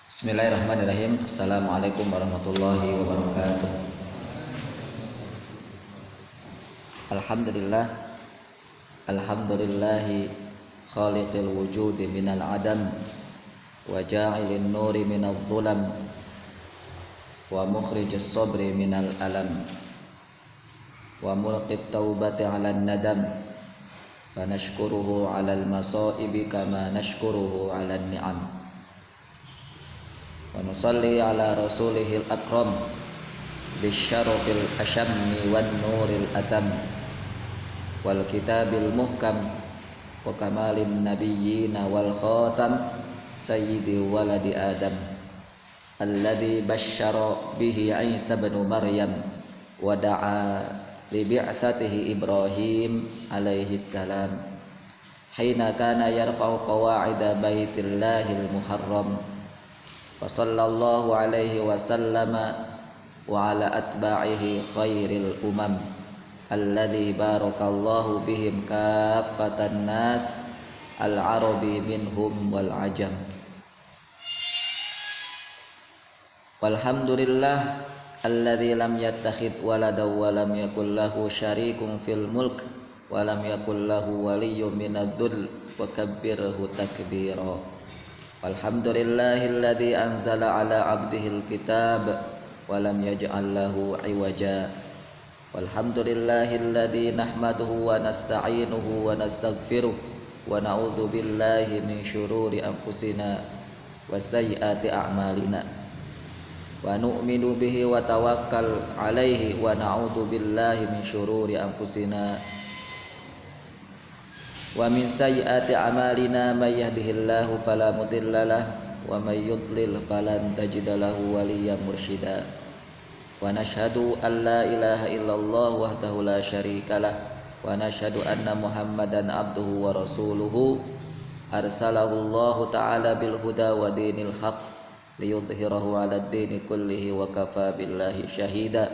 Bismillahirrahmanirrahim. Assalamualaikum warahmatullahi wabarakatuh. Alhamdulillah. Alhamdulillahi khaliqil wujudi minal adam wa ja'ilin nuri minal zulam wa mukhrijis sabri minal alam wa mulqit taubati 'alan nadam fa nashkuruhu 'alal masaibi kama nashkuruhu 'alan ni'am wa nusalli ala rasulihil akram bisyarafil asyammi wan nuril atam wal kitabil muhkam wa kamalin nabiyyina wal khatam sayyidi waladi adam alladhi basyara bihi Isa ibn Maryam wa da'a li bi'tsatihi Ibrahim alaihi salam hina kana yarfa'u qawa'ida baitillahil muharram wa sallallahu alaihi wa sallama wa ala atba'ihi khairil umam alladhi barakallahu bihim kaffatan nas al-arabi minhum wal ajam. Walhamdulillah alladhi lam yattakhid waladan wa lam yakul lahu syarikun fil mulk wa lam yakul lahu waliyyun minadh-dhull wa kabbirhu takbira. Walhamdulillahilladzi anzala ala 'abdihil kitab wa lam yaj'al lahu 'iwaja. Walhamdulillahilladzi nahmaduhu wa nasta'inuhu wa nastaghfiruh wa na'udzu billahi min syururi anfusina wa sayyiati a'malina wa nu'minu bihi wa tawakkal 'alaihi wa na'udzu billahi min syururi anfusina wa min sayyiati a'malina may yahdihillahu fala mudhillalah wa may yudlil falan tajida lahu waliyyan mursyida wa nashhadu an la ilaha illallah wahdahu la syarikalah wa nashhadu anna muhammadan abduhu wa rasuluhu arsalahu Allah ta'ala bil huda wa dinil haqq liyudhhirahu 'alad dini kullihi wa kafa billahi syahida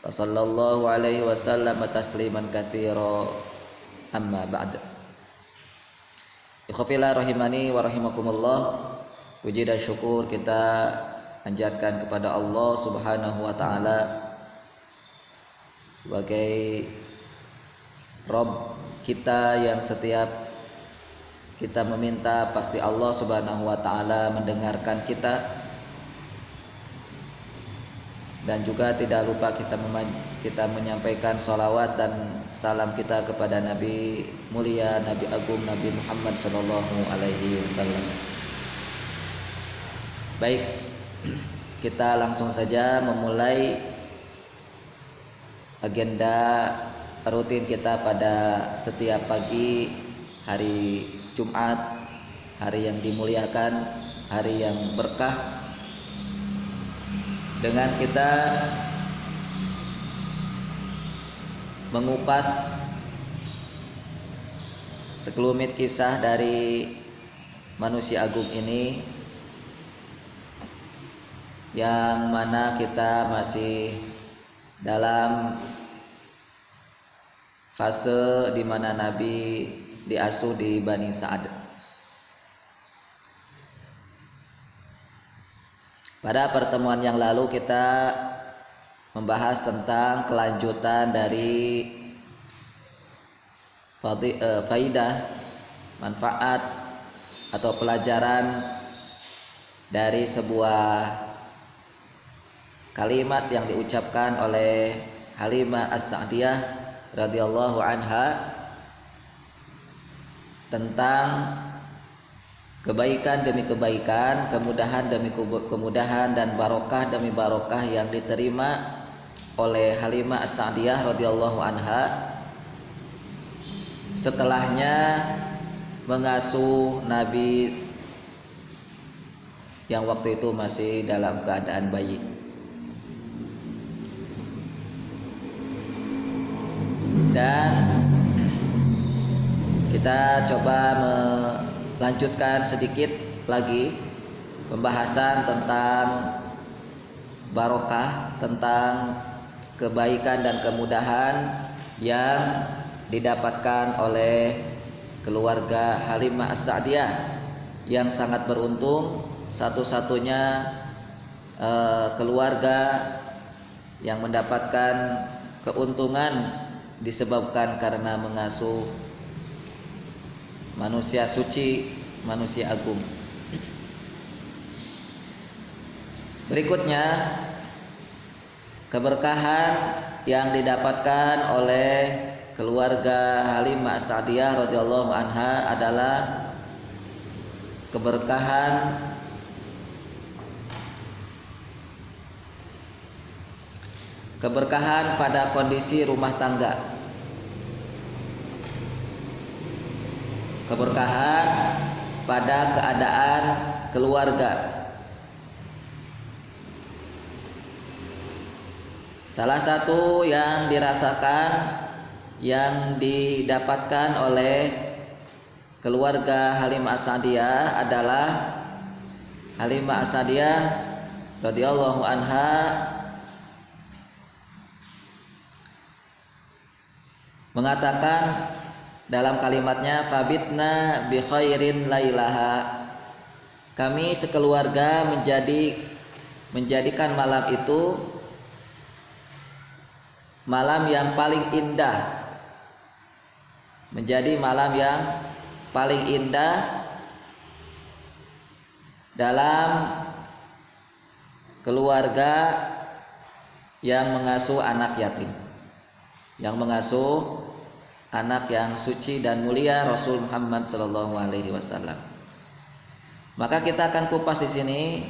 wa sallallahu alaihi wa sallam tasliman katsira amma ba'd. Ikhwafillah rahimani wa rahimakumullah. Puji dan syukur kita panjatkan kepada Allah Subhanahu wa taala sebagai Rabb kita yang setiap kita meminta pasti Allah Subhanahu wa taala mendengarkan kita. Dan juga tidak lupa kita menyampaikan salawat dan salam kita kepada Nabi mulia, Nabi agung, Nabi Muhammad sallallahu alaihi wasallam. Baik, kita langsung saja memulai agenda rutin kita pada setiap pagi hari Jumat, hari yang dimuliakan, hari yang berkah, dengan kita mengupas sekelumit kisah dari manusia agung ini, yang mana kita masih dalam fase di mana Nabi diasuh di Bani Sa'ad. Pada pertemuan yang lalu kita membahas tentang kelanjutan dari faidah, manfaat atau pelajaran dari sebuah kalimat yang diucapkan oleh Halimah As-Sa'diyah radhiyallahu anha tentang kebaikan demi kebaikan, kemudahan demi kemudahan, dan barokah demi barokah yang diterima oleh Halimah As-Sa'diyah radhiyallahu anha setelahnya mengasuh Nabi yang waktu itu masih dalam keadaan bayi. Dan kita coba lanjutkan sedikit lagi pembahasan tentang barokah, tentang kebaikan dan kemudahan yang didapatkan oleh keluarga Halimah As-Sa'diyah yang sangat beruntung, satu-satunya keluarga yang mendapatkan keuntungan disebabkan karena mengasuh manusia suci, manusia agung. Berikutnya, keberkahan yang didapatkan oleh keluarga Halimah As-Sa'diyah radhiyallahu anha adalah keberkahan pada kondisi rumah tangga, keberkahan pada keadaan keluarga. Salah satu yang dirasakan, yang didapatkan oleh keluarga Halimah As-Sa'diyah adalah Halimah As-Sa'diyah radhiyallahu anha mengatakan dalam kalimatnya, fabitna bi khairin lailaha, kami sekeluarga menjadikan malam itu malam yang paling indah, menjadi malam yang paling indah dalam keluarga yang mengasuh anak yatim, yang mengasuh anak yang suci dan mulia Rasul Muhammad sallallahu alaihi wasallam. Maka kita akan kupas di sini,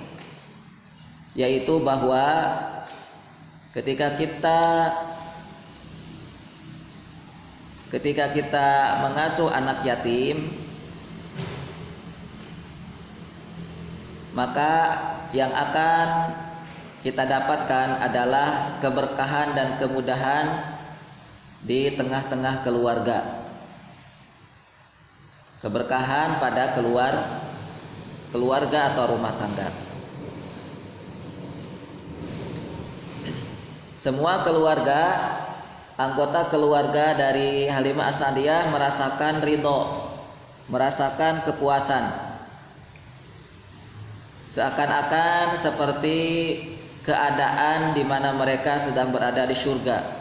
yaitu bahwa ketika kita mengasuh anak yatim, maka yang akan kita dapatkan adalah keberkahan dan kemudahan di tengah-tengah keluarga, keberkahan pada keluarga atau rumah tangga. Semua keluarga, anggota keluarga dari Halimah As-Sa'diyah merasakan ridho, merasakan kepuasan, seakan-akan seperti keadaan di mana mereka sedang berada di surga.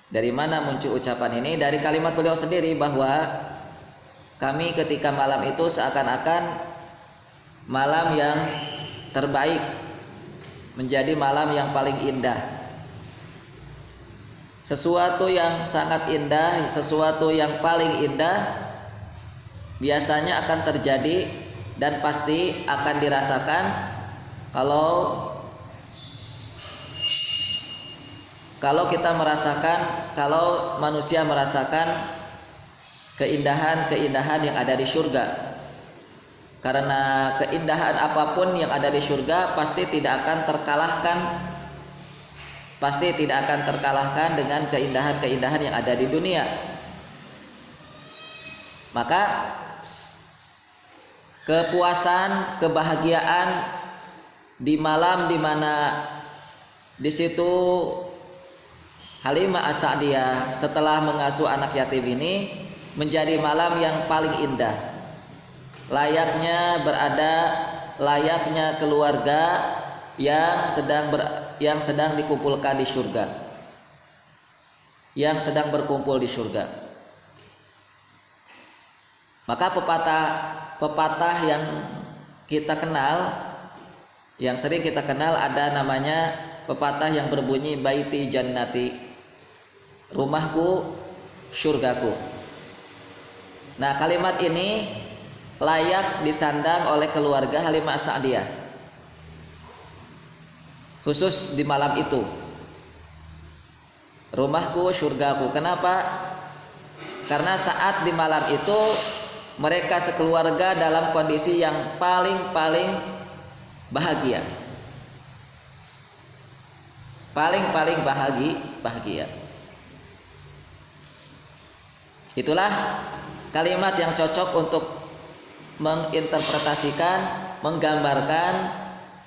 Dari mana muncul ucapan ini? Dari kalimat beliau sendiri, bahwa kami ketika malam itu seakan-akan malam yang terbaik, menjadi malam yang paling indah. Sesuatu yang sangat indah, sesuatu yang paling indah biasanya akan terjadi dan pasti akan dirasakan kalau manusia merasakan keindahan-keindahan yang ada di surga. Karena keindahan apapun yang ada di surga pasti tidak akan terkalahkan dengan keindahan-keindahan yang ada di dunia. Maka kepuasan, kebahagiaan di malam di mana di situ Halimah As-Sa'diyah setelah mengasuh anak yatim ini menjadi malam yang paling indah. Layaknya keluarga yang sedang dikumpulkan di surga, yang sedang berkumpul di surga. Maka pepatah yang kita kenal, yang sering kita kenal, ada namanya pepatah yang berbunyi baiti jannati, rumahku surgaku. Nah, kalimat ini layak disandang oleh keluarga Halimah As-Sa'diyah, khusus di malam itu. Rumahku surgaku. Kenapa? Karena saat di malam itu mereka sekeluarga dalam kondisi yang paling bahagia, paling bahagia. Itulah kalimat yang cocok untuk menginterpretasikan, menggambarkan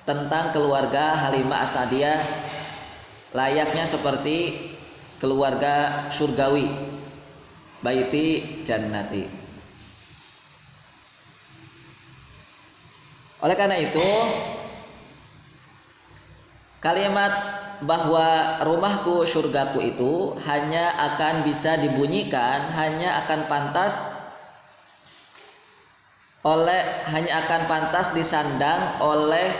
tentang keluarga Halimah As-Sa'diyah, layaknya seperti keluarga surgawi, baiti jannati. Oleh karena itu, kalimat bahwa rumahku surgaku itu hanya akan bisa dibunyikan, hanya akan pantas disandang oleh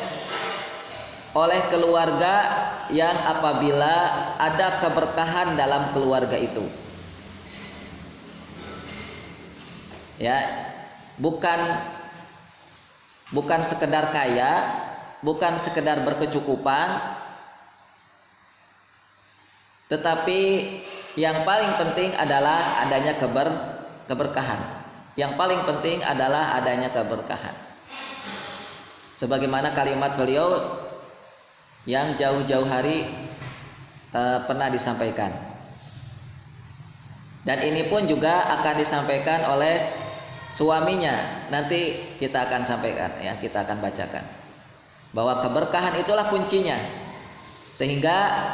keluarga yang apabila ada keberkahan dalam keluarga itu. Ya, bukan sekedar kaya, bukan sekedar berkecukupan, tetapi yang paling penting adalah adanya keberkahan. Yang paling penting adalah adanya keberkahan. Sebagaimana kalimat beliau yang jauh-jauh hari pernah disampaikan. Dan ini pun juga akan disampaikan oleh suaminya. Nanti kita akan sampaikan, ya, kita akan bacakan bahwa keberkahan itulah kuncinya, sehingga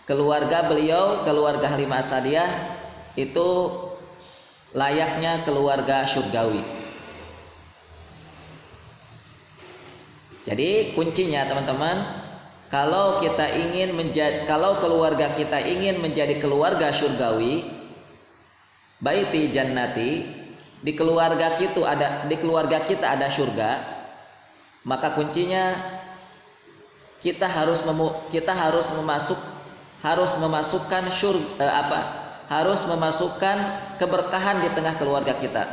keluarga beliau, keluarga Halimah As-Sa'diyah itu layaknya keluarga surgawi. Jadi kuncinya teman-teman, kalau keluarga kita ingin menjadi keluarga surgawi, baiti jannati, di keluarga kita ada surga, maka kuncinya kita harus memasukkan keberkahan di tengah keluarga kita.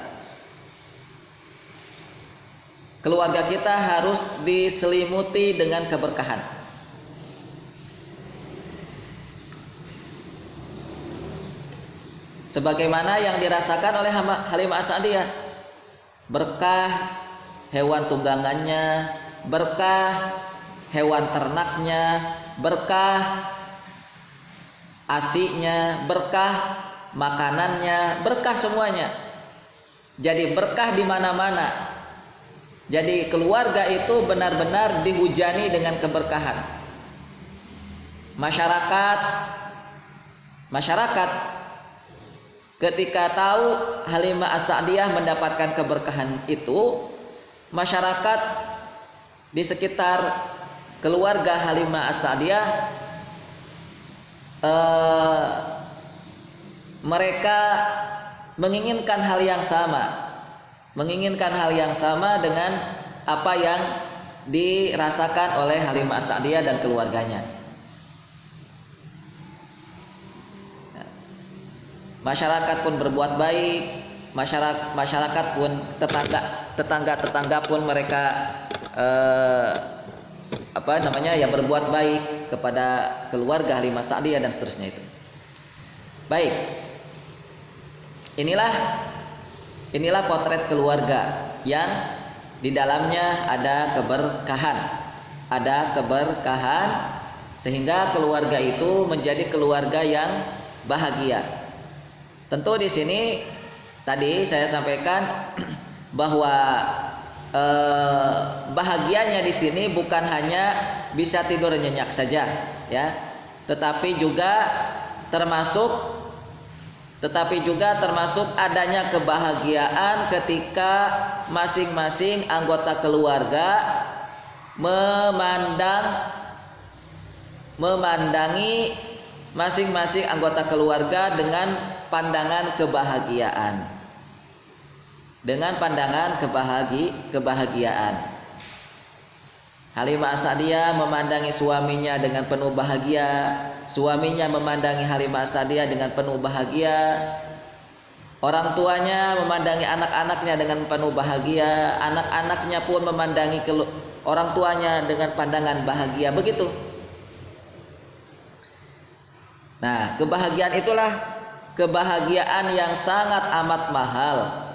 Keluarga kita harus diselimuti dengan keberkahan. Sebagaimana yang dirasakan oleh Halimah As-Sa'diyah, berkah hewan tunggangannya, berkah hewan ternaknya, berkah asinya, berkah makanannya, berkah semuanya. Jadi berkah di mana-mana. Jadi keluarga itu benar-benar dihujani dengan keberkahan. Masyarakat ketika tahu Halimah As-Sa'diyah mendapatkan keberkahan itu, masyarakat di sekitar keluarga Halimah As-Sa'diyah mereka menginginkan hal yang sama dengan apa yang dirasakan oleh Halimah As-Sa'diyah dan keluarganya. Masyarakat pun berbuat baik, masyarakat pun tetangga pun mereka berbuat baik kepada keluarga Halimah As-Sa'diyah dan seterusnya itu. Baik. Inilah potret keluarga yang di dalamnya ada keberkahan sehingga keluarga itu menjadi keluarga yang bahagia. Tentu di sini tadi saya sampaikan bahwa bahagianya di sini bukan hanya bisa tidur nyenyak saja, ya, tetapi juga termasuk adanya kebahagiaan ketika masing-masing anggota keluarga memandangi masing-masing anggota keluarga dengan pandangan kebahagiaan. Halimah As-Sa'diyah memandangi suaminya dengan penuh bahagia, suaminya memandangi Halimah As-Sa'diyah dengan penuh bahagia, orang tuanya memandangi anak-anaknya dengan penuh bahagia, anak-anaknya pun memandangi orang tuanya dengan pandangan bahagia, begitu. Nah, kebahagiaan itulah kebahagiaan yang sangat amat mahal,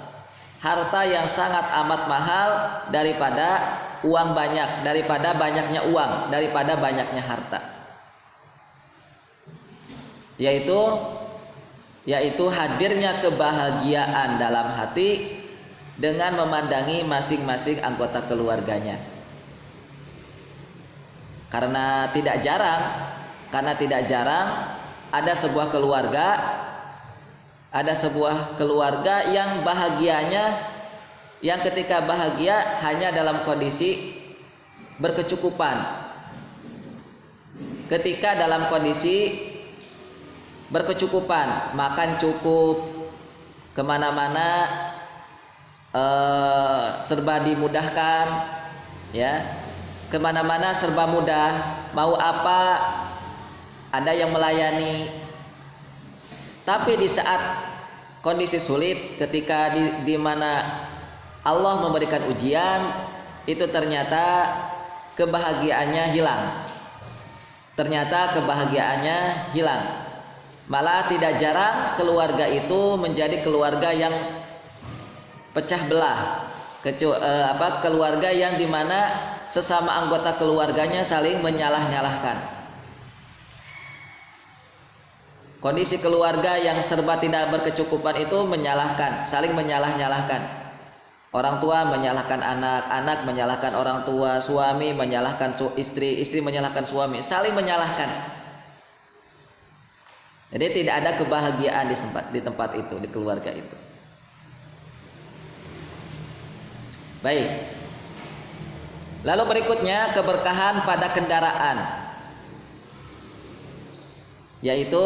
harta yang sangat amat mahal daripada uang banyak, daripada banyaknya uang, daripada banyaknya harta. Yaitu hadirnya kebahagiaan dalam hati dengan memandangi masing-masing anggota keluarganya. Karena tidak jarang ada sebuah keluarga ada sebuah keluarga yang bahagianya, yang ketika bahagia hanya dalam kondisi berkecukupan. Ketika dalam kondisi berkecukupan, makan cukup, kemana-mana serba dimudahkan, ya, kemana-mana serba mudah, mau apa ada yang melayani. Tapi di saat kondisi sulit, ketika di mana Allah memberikan ujian, itu ternyata kebahagiaannya hilang. Ternyata kebahagiaannya hilang. Malah tidak jarang keluarga itu menjadi keluarga yang pecah belah. Keluarga yang dimana sesama anggota keluarganya saling menyalah-nyalahkan. Kondisi keluarga yang serba tidak berkecukupan itu menyalahkan, saling menyalah-nyalahkan. Orang tua menyalahkan anak, anak menyalahkan orang tua, suami menyalahkan istri, istri menyalahkan suami, saling menyalahkan. Jadi tidak ada kebahagiaan di tempat itu, di keluarga itu. Baik. Lalu berikutnya keberkahan pada kendaraan, yaitu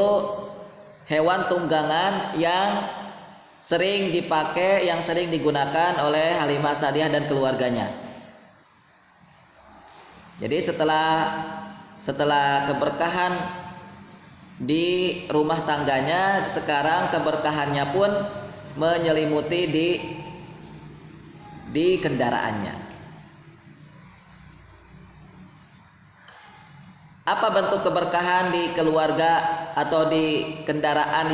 hewan tunggangan yang sering dipakai, yang sering digunakan oleh Halimah Sa'diyah dan keluarganya. Jadi setelah keberkahan di rumah tangganya, sekarang keberkahannya pun menyelimuti di kendaraannya. Apa bentuk keberkahan di keluarga atau di kendaraan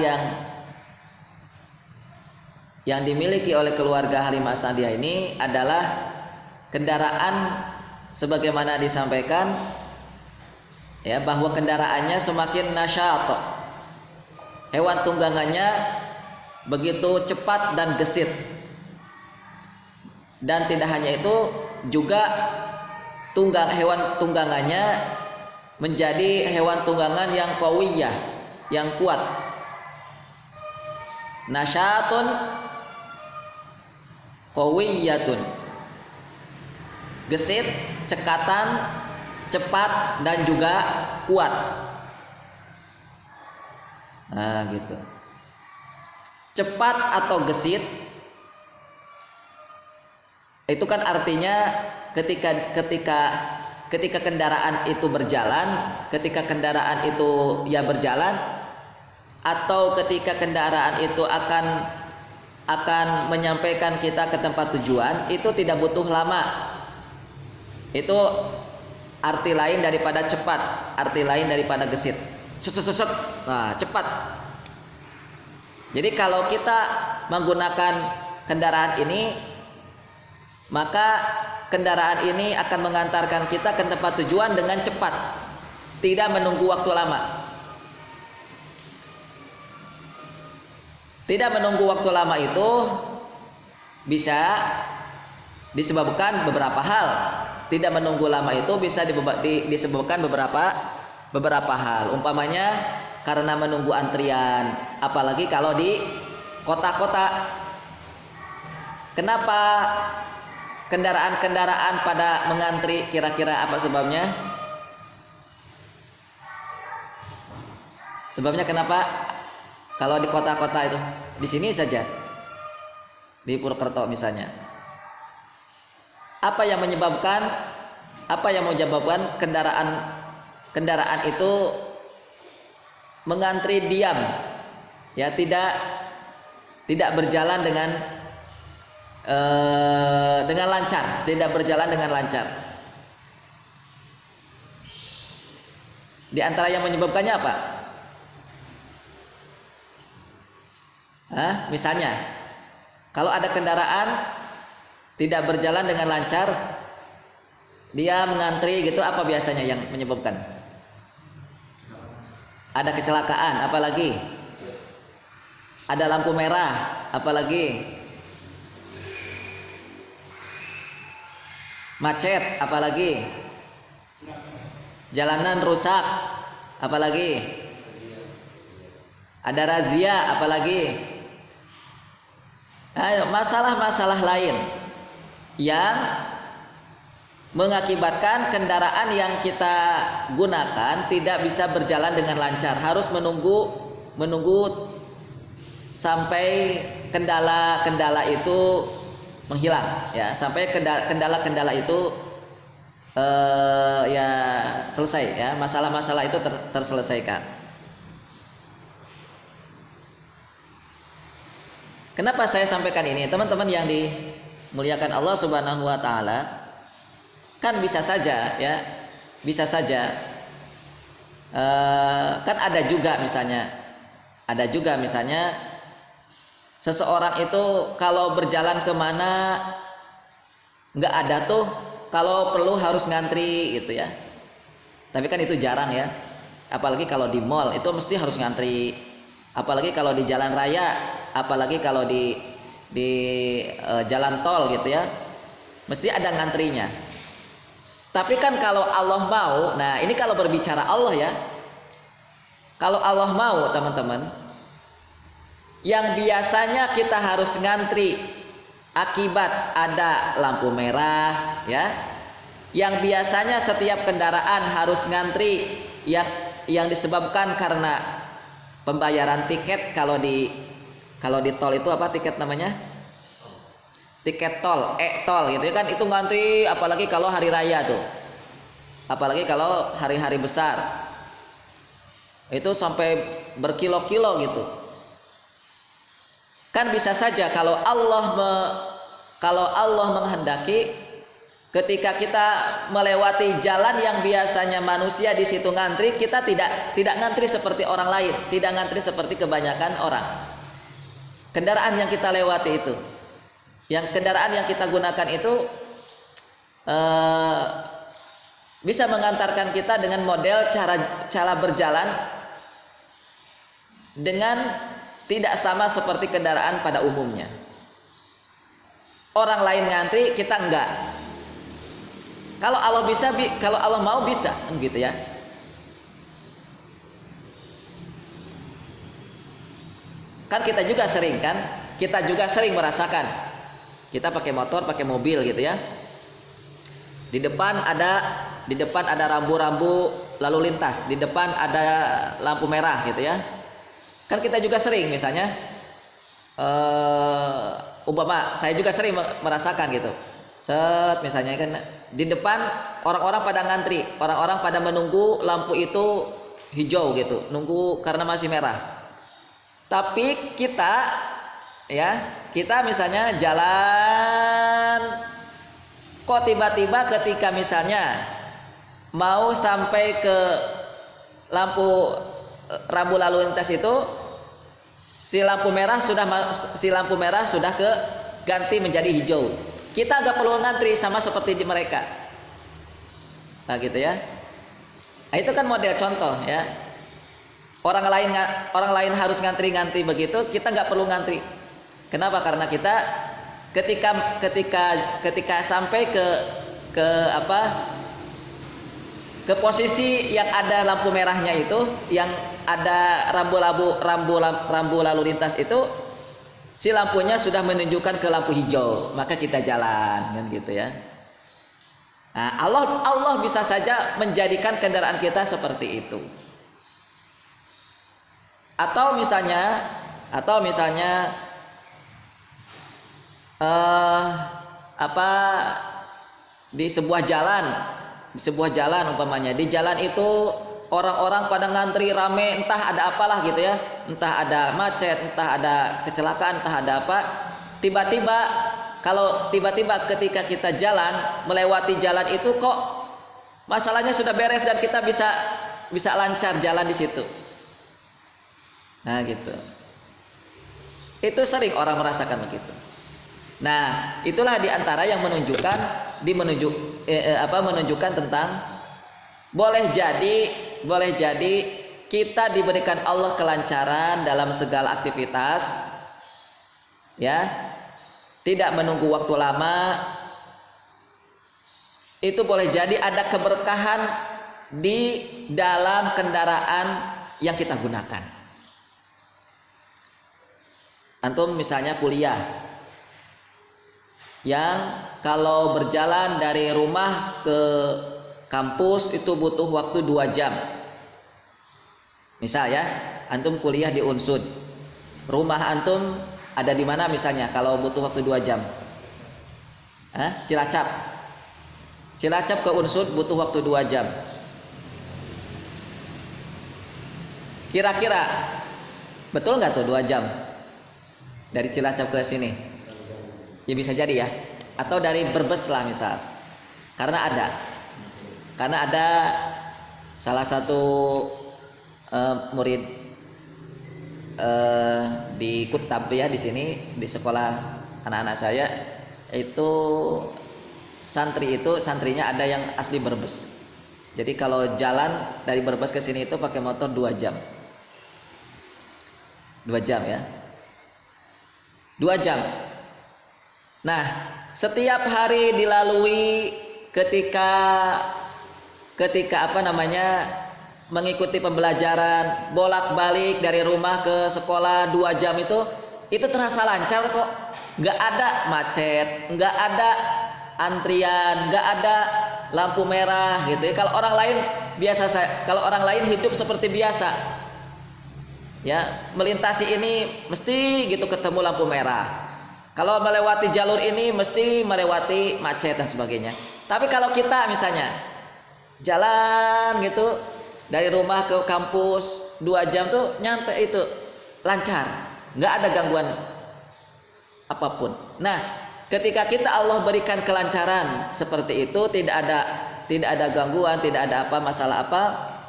yang dimiliki oleh keluarga Halimah Sa'diyah ini adalah kendaraan sebagaimana disampaikan, ya, bahwa kendaraannya semakin nasyat, hewan tunggangannya begitu cepat dan gesit. Dan tidak hanya itu, juga hewan tunggangannya menjadi hewan tunggangan yang qawiyah, yang kuat. Nasyatun qawiyatun, gesit, cekatan, cepat, dan juga kuat. Nah, gitu. Cepat atau gesit itu kan artinya ketika kendaraan itu berjalan, ketika kendaraan itu berjalan, atau ketika kendaraan itu akan menyampaikan kita ke tempat tujuan, itu tidak butuh lama. Itu arti lain daripada cepat, arti lain daripada gesit. Set. Nah, cepat. Jadi kalau kita menggunakan kendaraan ini, maka kendaraan ini akan mengantarkan kita ke tempat tujuan dengan cepat, tidak menunggu waktu lama. Tidak menunggu waktu lama itu bisa disebabkan beberapa hal. Tidak menunggu lama itu bisa disebabkan beberapa hal. Umpamanya karena menunggu antrian, apalagi kalau di kota-kota. Kenapa kendaraan-kendaraan pada mengantri? Kira-kira apa sebabnya? Sebabnya kenapa? Kalau di kota-kota itu, di sini saja, di Purwokerto misalnya, apa yang menyebabkan kendaraan itu mengantri diam, ya, tidak berjalan dengan lancar, tidak berjalan dengan lancar. Di antara yang menyebabkannya apa? Misalnya, kalau ada kendaraan tidak berjalan dengan lancar, dia mengantri gitu, apa biasanya yang menyebabkan? Ada kecelakaan, apalagi? Ada lampu merah, apalagi? Macet, apalagi? Jalanan rusak, apalagi? Ada razia, apalagi? Masalah-masalah lain yang mengakibatkan kendaraan yang kita gunakan tidak bisa berjalan dengan lancar, harus menunggu sampai kendala-kendala itu menghilang, ya, sampai kendala-kendala itu ya selesai, ya, masalah-masalah itu terselesaikan. Kenapa saya sampaikan ini, teman-teman yang dimuliakan Allah Subhanahu wa taala? Kan bisa saja, ya, bisa saja kan ada juga misalnya seseorang itu kalau berjalan kemana nggak ada tuh, kalau perlu harus ngantri gitu, ya. Tapi kan itu jarang, ya. Apalagi kalau di mall itu mesti harus ngantri. Apalagi kalau di jalan raya, apalagi kalau di jalan tol gitu, ya. Mesti ada ngantrinya. Tapi kan kalau Allah mau, nah ini kalau berbicara Allah, ya. Kalau Allah mau, teman-teman, yang biasanya kita harus ngantri akibat ada lampu merah, ya, yang biasanya setiap kendaraan harus ngantri yang disebabkan karena pembayaran tiket. Kalau di tol itu apa tiket namanya? Tiket tol, tol gitu, kan itu ngantri, apalagi kalau hari raya tuh, apalagi kalau hari-hari besar itu sampai berkilo-kilo gitu. Kan bisa saja kalau Allah menghendaki, ketika kita melewati jalan yang biasanya manusia di situ ngantri, kita tidak ngantri seperti orang lain, tidak ngantri seperti kebanyakan orang. Kendaraan yang kita lewati itu, kendaraan yang kita gunakan itu bisa mengantarkan kita dengan model cara berjalan dengan tidak sama seperti kendaraan pada umumnya. Orang lain ngantri, kita enggak. Kalau Allah bisa, kalau Allah mau bisa, gitu, ya. Kan kita juga sering merasakan. Kita pakai motor, pakai mobil gitu, ya. Di depan ada rambu-rambu lalu lintas, di depan ada lampu merah gitu, ya. Kan kita juga sering misalnya umpama saya juga sering merasakan gitu. Misalnya kan di depan orang-orang pada ngantri, orang-orang pada menunggu lampu itu hijau gitu, nunggu karena masih merah. Tapi kita misalnya jalan, kok tiba-tiba ketika misalnya mau sampai ke rambu lalu lintas itu, si lampu merah sudah ganti menjadi hijau. Kita nggak perlu ngantri, sama seperti di mereka. Nah gitu, ya. Nah, itu kan model contoh, ya. Orang lain harus ngantri begitu, kita nggak perlu ngantri. Kenapa? Karena kita ketika sampai ke posisi yang ada lampu merahnya itu, yang ada rambu lalu lintas itu, si lampunya sudah menunjukkan ke lampu hijau, maka kita jalan, kan gitu, ya. Nah, Allah bisa saja menjadikan kendaraan kita seperti itu. Atau misalnya di sebuah jalan umpamanya, di jalan itu orang-orang pada ngantri rame, entah ada apalah gitu, ya, entah ada macet, entah ada kecelakaan, entah ada apa. Tiba-tiba ketika kita jalan melewati jalan itu, kok masalahnya sudah beres dan kita bisa lancar jalan di situ. Nah gitu, itu sering orang merasakan begitu. Nah itulah diantara yang menunjukkan tentang boleh jadi kita diberikan Allah kelancaran dalam segala aktivitas, ya, tidak menunggu waktu lama. Itu boleh jadi ada keberkahan di dalam kendaraan yang kita gunakan. Antum misalnya kuliah yang kalau berjalan dari rumah ke kampus itu butuh waktu 2 jam. Misal ya, antum kuliah di Unsud. Rumah antum ada di mana misalnya kalau butuh waktu 2 jam? Cilacap. Cilacap ke Unsud butuh waktu 2 jam. Kira-kira betul nggak tuh 2 jam? Dari Cilacap ke sini? Ya bisa jadi ya. Atau dari Brebes lah misal. Karena ada salah satu murid di Kutab ya di sini di sekolah anak-anak saya itu santrinya ada yang asli Brebes. Jadi kalau jalan dari Brebes ke sini itu pakai motor 2 jam. 2 jam ya. 2 jam. Nah, setiap hari dilalui ketika mengikuti pembelajaran bolak-balik dari rumah ke sekolah 2 jam itu terasa lancar kok. Nggak ada macet, nggak ada antrian, nggak ada lampu merah gitu ya. Kalau orang lain hidup seperti biasa, ya melintasi ini mesti gitu ketemu lampu merah. Kalau melewati jalur ini mesti melewati macet dan sebagainya. Tapi kalau kita misalnya jalan gitu dari rumah ke kampus 2 jam tuh nyantai itu lancar, nggak ada gangguan apapun. Nah, ketika kita Allah berikan kelancaran seperti itu, tidak ada gangguan, tidak ada masalah apa,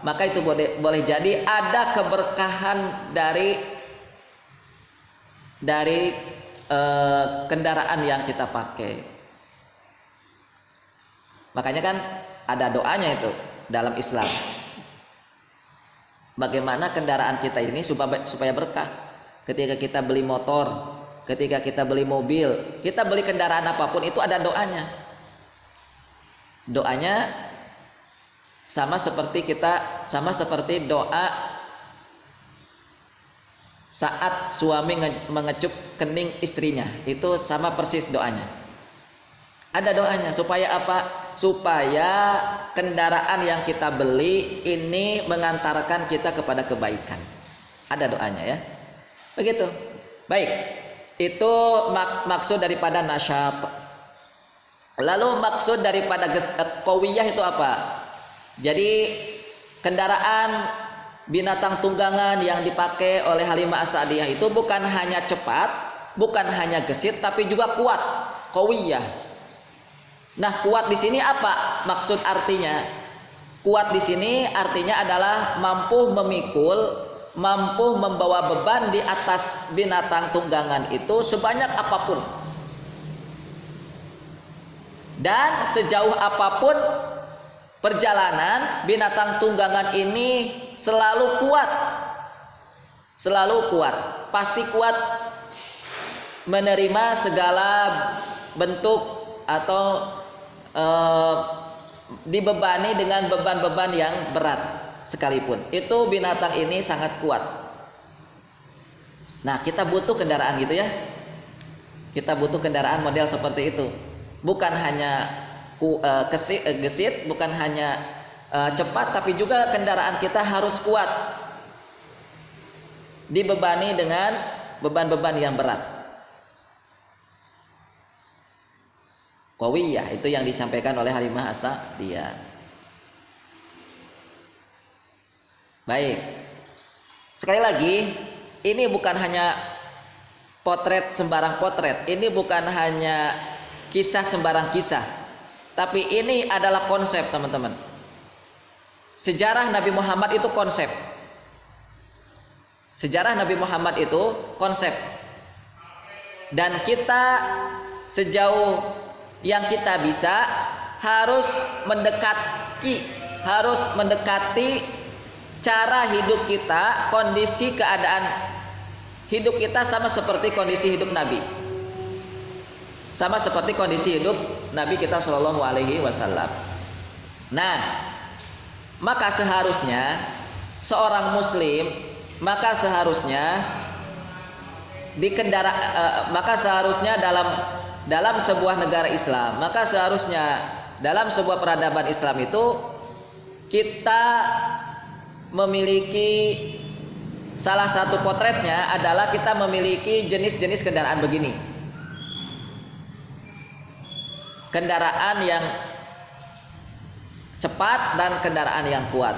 maka itu boleh jadi ada keberkahan dari kendaraan yang kita pakai. Makanya kan ada doanya itu dalam Islam. Bagaimana kendaraan kita ini supaya berkah. Ketika kita beli motor, ketika kita beli mobil, kita beli kendaraan apapun itu ada doanya. Doanya sama seperti doa saat suami mengecup kening istrinya, itu sama persis doanya. Ada doanya supaya apa? Supaya kendaraan yang kita beli ini mengantarkan kita kepada kebaikan. Ada doanya ya. Begitu. Baik. Itu maksud daripada nasyat. Lalu maksud daripada qawiyah itu apa? Jadi kendaraan binatang tunggangan yang dipakai oleh Halimah As-Sa'diyah itu bukan hanya cepat, bukan hanya gesit, tapi juga kuat. Qawiyah. Nah, kuat di sini apa maksud artinya? Kuat di sini artinya adalah mampu memikul, mampu membawa beban di atas binatang tunggangan itu sebanyak apapun. Dan sejauh apapun perjalanan, binatang tunggangan ini selalu kuat. Selalu kuat. Pasti kuat menerima segala bentuk atau dibebani dengan beban-beban yang berat sekalipun. Itu binatang ini sangat kuat. Nah, kita butuh kendaraan gitu ya. Kita butuh kendaraan model seperti itu. Bukan hanya gesit, bukan hanya cepat, tapi juga kendaraan kita harus kuat. Dibebani dengan beban-beban yang berat. Qawiyah itu yang disampaikan oleh Halimah As-Sa'diyah. Baik. Sekali lagi, ini bukan hanya potret sembarang potret. Ini bukan hanya kisah sembarang kisah. Tapi ini adalah konsep, teman-teman. Sejarah Nabi Muhammad itu konsep. Sejarah Nabi Muhammad itu konsep. Dan kita sejauh yang kita bisa harus mendekati cara hidup kita, kondisi keadaan hidup kita sama seperti kondisi hidup Nabi. Sama seperti kondisi hidup Nabi kita Shallallahu Alaihi Wasallam. Nah, maka seharusnya seorang Muslim, maka seharusnya dalam dalam sebuah negara Islam, maka seharusnya dalam sebuah peradaban Islam itu kita memiliki salah satu potretnya adalah kita memiliki jenis-jenis kendaraan begini. Kendaraan yang cepat dan kendaraan yang kuat.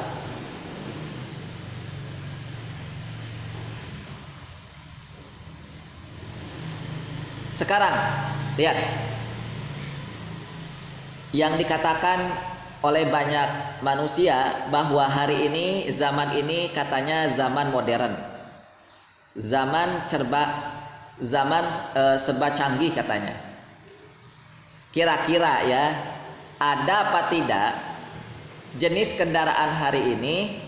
Sekarang lihat yang dikatakan oleh banyak manusia bahwa hari ini, zaman ini katanya zaman modern, zaman serba canggih katanya. Kira-kira ya, ada apa tidak jenis kendaraan hari ini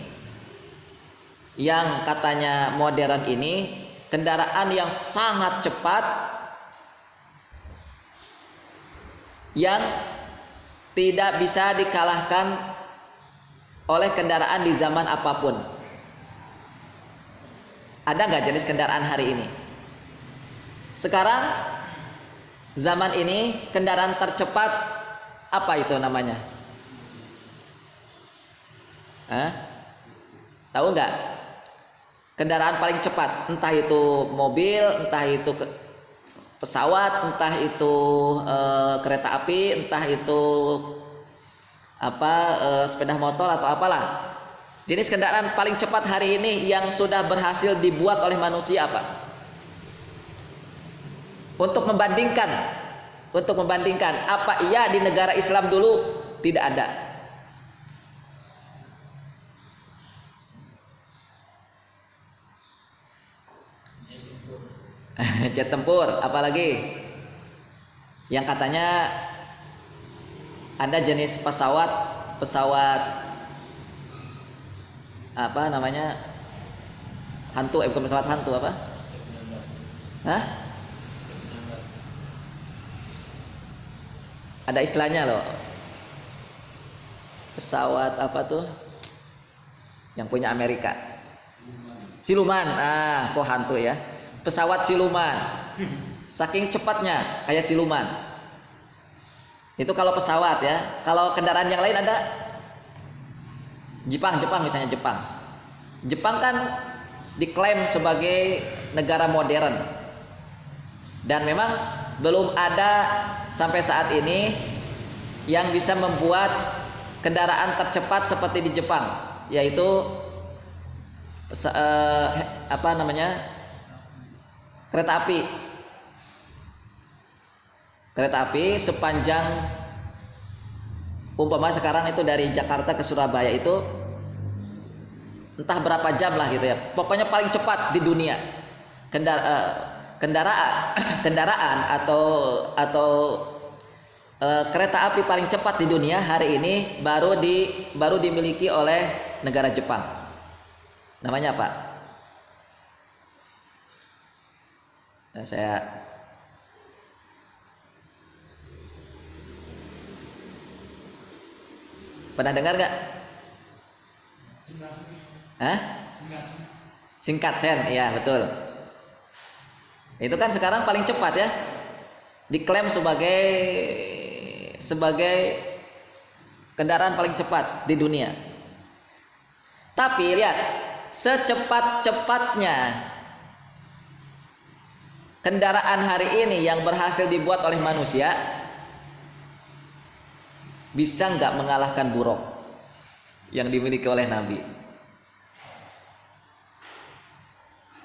yang katanya modern ini, kendaraan yang sangat cepat, yang tidak bisa dikalahkan oleh kendaraan di zaman apapun. Ada nggak jenis kendaraan hari ini? Sekarang zaman ini kendaraan tercepat apa itu namanya? Tahu nggak? Kendaraan paling cepat, entah itu mobil, entah itu pesawat, entah itu kereta api, entah itu sepeda motor atau apalah. Jenis kendaraan paling cepat hari ini yang sudah berhasil dibuat oleh manusia apa? Untuk membandingkan apa iya di negara Islam dulu tidak ada. Jet tempur, apalagi yang katanya ada jenis pesawat apa namanya, hantu, bukan pesawat hantu, apa? Hah? Ada istilahnya loh, pesawat apa tuh yang punya Amerika, siluman. Kok hantu ya, pesawat siluman, saking cepatnya kayak siluman. Itu kalau pesawat ya. Kalau kendaraan yang lain ada Jepang misalnya. Jepang kan diklaim sebagai negara modern, dan memang belum ada sampai saat ini yang bisa membuat kendaraan tercepat seperti di Jepang, yaitu kereta api sepanjang, umpama sekarang itu dari Jakarta ke Surabaya itu entah berapa jam lah gitu ya, pokoknya paling cepat di dunia. Kendaraan atau kereta api paling cepat di dunia hari ini baru dimiliki oleh negara Jepang. Namanya apa? Saya pernah dengar nggak? Shinkansen, ya betul. Itu kan sekarang paling cepat ya, diklaim sebagai kendaraan paling cepat di dunia. Tapi lihat, secepat-cepatnya kendaraan hari ini yang berhasil dibuat oleh manusia, bisa nggak mengalahkan buruk yang dimiliki oleh Nabi?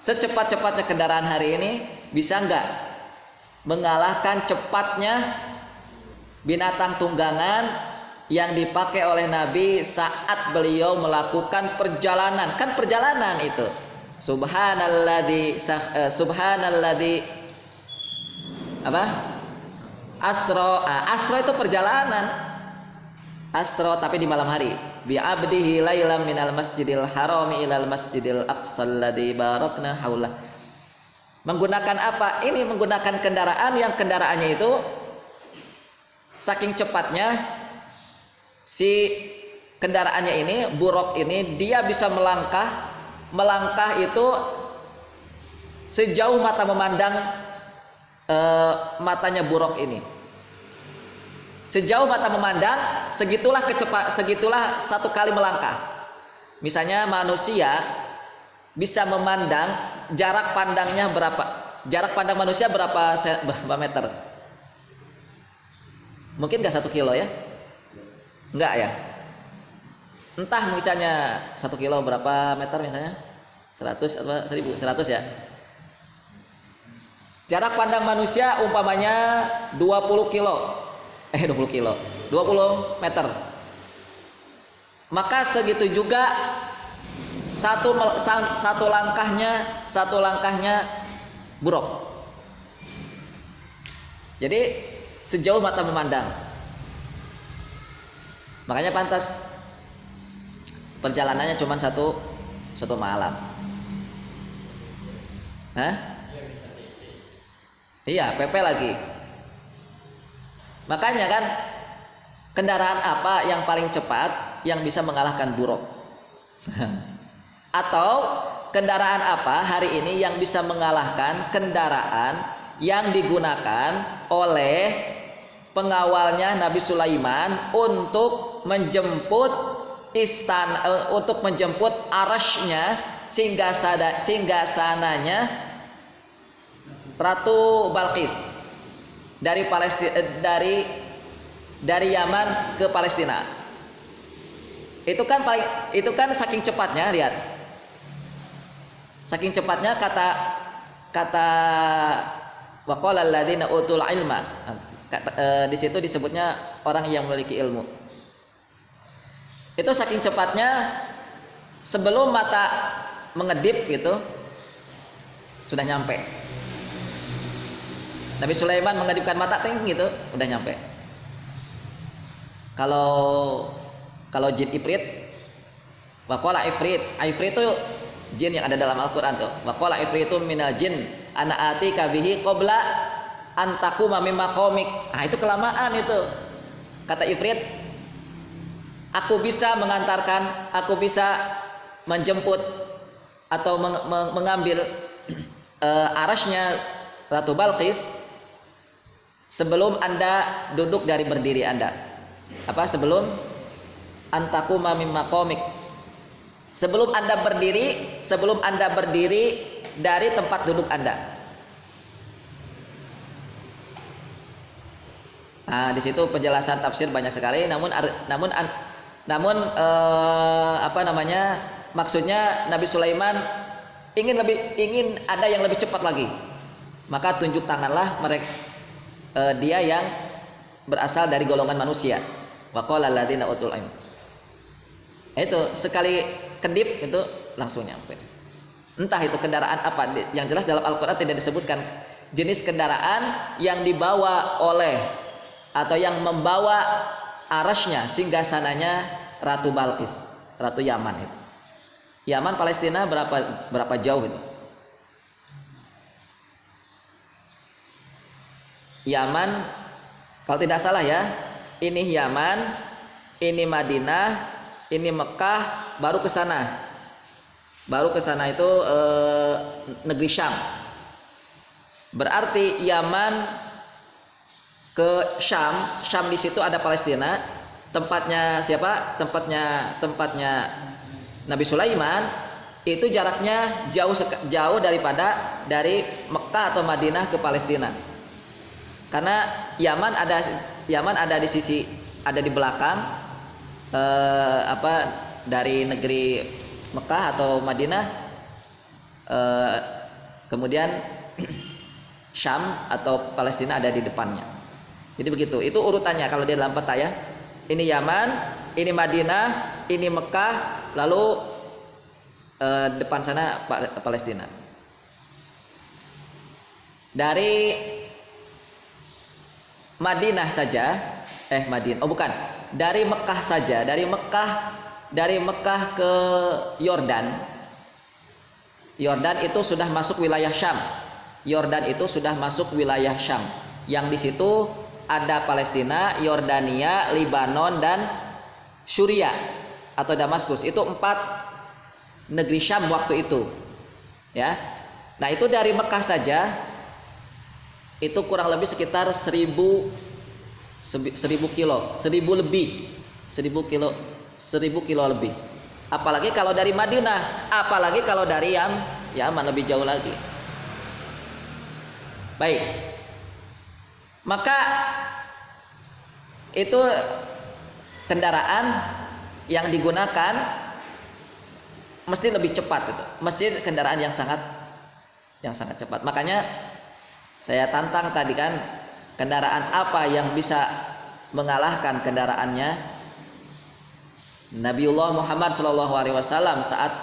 Secepat-cepatnya kendaraan hari ini bisa nggak mengalahkan cepatnya binatang tunggangan yang dipakai oleh Nabi saat beliau melakukan perjalanan? Kan perjalanan itu, subhanalladzi apa? Asro itu perjalanan. Asro tapi di malam hari. Bi abdihi lailam minal masjidil harami ilal masjidil aqsal ladzi barakna haulah. Menggunakan apa? Ini menggunakan kendaraan yang kendaraannya itu saking cepatnya, si kendaraannya ini, buruk ini, dia bisa melangkah itu sejauh mata memandang matanya buruk ini. Sejauh mata memandang, segitulah satu kali melangkah. Misalnya manusia bisa memandang, jarak pandangnya berapa? Jarak pandang manusia berapa meter? Mungkin nggak 1 kilo ya? Enggak ya? Entah misalnya 1 kilo berapa meter misalnya? 100 atau 1000? 100 ya? Jarak pandang manusia umpamanya 20 meter. Maka segitu juga satu langkahnya buruk. Jadi sejauh mata memandang. Makanya pantas perjalanannya cuma satu malam. Hah? Iya, PP lagi. Makanya kan, kendaraan apa yang paling cepat yang bisa mengalahkan buruk? Atau kendaraan apa hari ini yang bisa mengalahkan kendaraan yang digunakan oleh pengawalnya Nabi Sulaiman untuk menjemput untuk menjemput arasnya singgasananya Ratu Balqis dari Palestina, dari Yaman ke Palestina. Itu kan saking cepatnya, lihat. Saking cepatnya kata waqala alladziina utul ilma. Di situ disebutnya orang yang memiliki ilmu. Itu saking cepatnya, sebelum mata mengedip gitu sudah nyampe. Nabi Sulaiman mengedipkan mata gitu udah nyampe. Kalau jin ifrit, waqala ifrit itu jin yang ada dalam Al-Qur'an tuh. Waqala ifritum minal jin ana atika bihi qabla an taquma min maqamik. Nah, itu kelamaan itu. Kata ifrit, aku bisa mengantarkan, aku bisa menjemput atau mengambil arasnya Ratu Balqis sebelum Anda duduk dari berdiri Anda. Sebelum antakuma mim maqamik. Sebelum Anda berdiri dari tempat duduk Anda. Nah, di situ penjelasan tafsir banyak sekali, namun maksudnya Nabi Sulaiman ingin ada yang lebih cepat lagi. Maka tunjuk tanganlah mereka dia yang berasal dari golongan manusia. Waqala alladziina utul ilm. Itu sekali kedip itu langsung nyampe. Entah itu kendaraan apa, yang jelas dalam Al-Qur'an tidak disebutkan jenis kendaraan yang dibawa oleh atau yang membawa arasnya singgasananya Ratu Balqis, Ratu Yaman itu. Yaman Palestina berapa jauh itu? Yaman kalau tidak salah ya, ini Yaman, ini Madinah, ini Mekah, baru ke sana. Baru ke sana itu negeri Syam. Berarti Yaman ke Syam, Syam di situ ada Palestina. Tempatnya siapa? Tempatnya Nabi Sulaiman. Itu jaraknya jauh dari Mekah atau Madinah ke Palestina. Karena Yaman ada di sisi, ada di belakang dari negeri Mekah atau Madinah, kemudian Syam atau Palestina ada di depannya. Jadi begitu, itu urutannya kalau di dalam peta ya. Ini Yaman, ini Madinah, ini Mekah, lalu depan sana Palestina. Dari Madinah saja, dari Mekah saja, dari Mekah ke Yordan. Yordan itu sudah masuk wilayah Syam. Yang di situ ada Palestina, Yordania, Libanon dan Syria atau Damaskus. Itu 4 negeri Syam waktu itu. Ya. Nah, itu dari Mekah saja itu kurang lebih sekitar 1000 kilo, 1000 lebih, 1000 kilo, 1000 kilo lebih. Apalagi kalau dari Madinah, apalagi kalau dari Yaman lebih jauh lagi. Baik. Maka itu kendaraan yang digunakan mesti lebih cepat gitu. Mesti kendaraan yang sangat cepat. Makanya saya tantang tadi kan, kendaraan apa yang bisa mengalahkan kendaraannya Nabiullah Muhammad SAW saat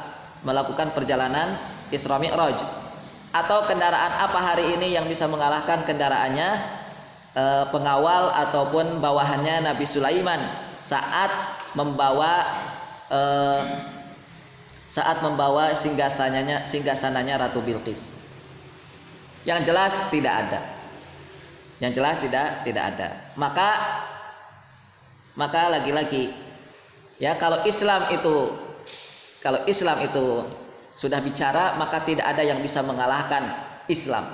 melakukan perjalanan Isra Mi'raj, atau kendaraan apa hari ini yang bisa mengalahkan kendaraannya pengawal ataupun bawahannya Nabi Sulaiman saat membawa singgasananya Ratu Bilqis. Yang jelas tidak ada. Yang jelas tidak ada. Maka lagi-lagi ya, kalau Islam itu sudah bicara, maka tidak ada yang bisa mengalahkan Islam.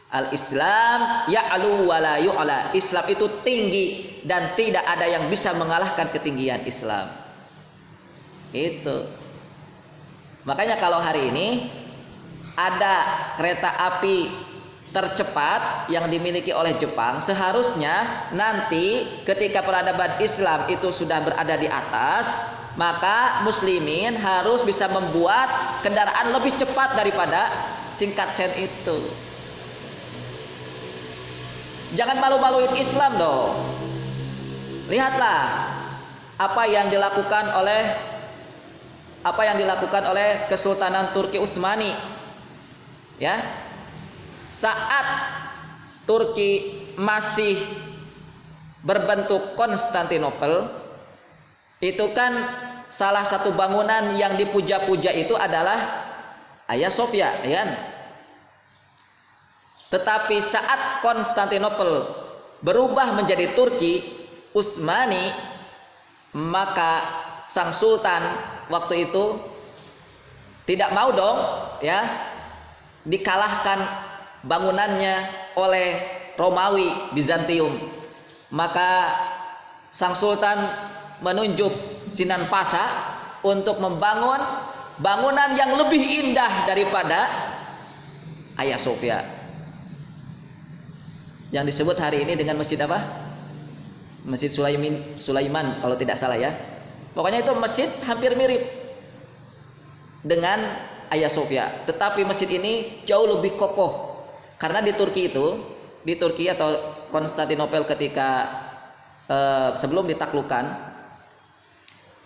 Al-Islam ya'lu wa la yu'la. Islam itu tinggi dan tidak ada yang bisa mengalahkan ketinggian Islam. Itu. Makanya kalau hari ini ada kereta api tercepat yang dimiliki oleh Jepang, seharusnya nanti ketika peradaban Islam itu sudah berada di atas, maka muslimin harus bisa membuat kendaraan lebih cepat daripada Shinkansen itu. Jangan malu-maluin Islam dong. Lihatlah apa yang dilakukan oleh Kesultanan Turki Utsmani. Ya. Saat Turki masih berbentuk Konstantinopel, itu kan salah satu bangunan yang dipuja-puja itu adalah Hagia Sophia, ya kan? Tetapi saat Konstantinopel berubah menjadi Turki Utsmani, maka sang sultan waktu itu tidak mau dong ya dikalahkan bangunannya oleh Romawi Bizantium. Maka sang sultan menunjuk Sinan Pasha untuk membangun bangunan yang lebih indah daripada Hagia Sophia, yang disebut hari ini dengan masjid apa? Masjid Sulaiman kalau tidak salah ya. Pokoknya itu masjid hampir mirip dengan Hagia Sophia, tetapi masjid ini jauh lebih kokoh. Karena di Turki atau Konstantinopel ketika sebelum ditaklukkan,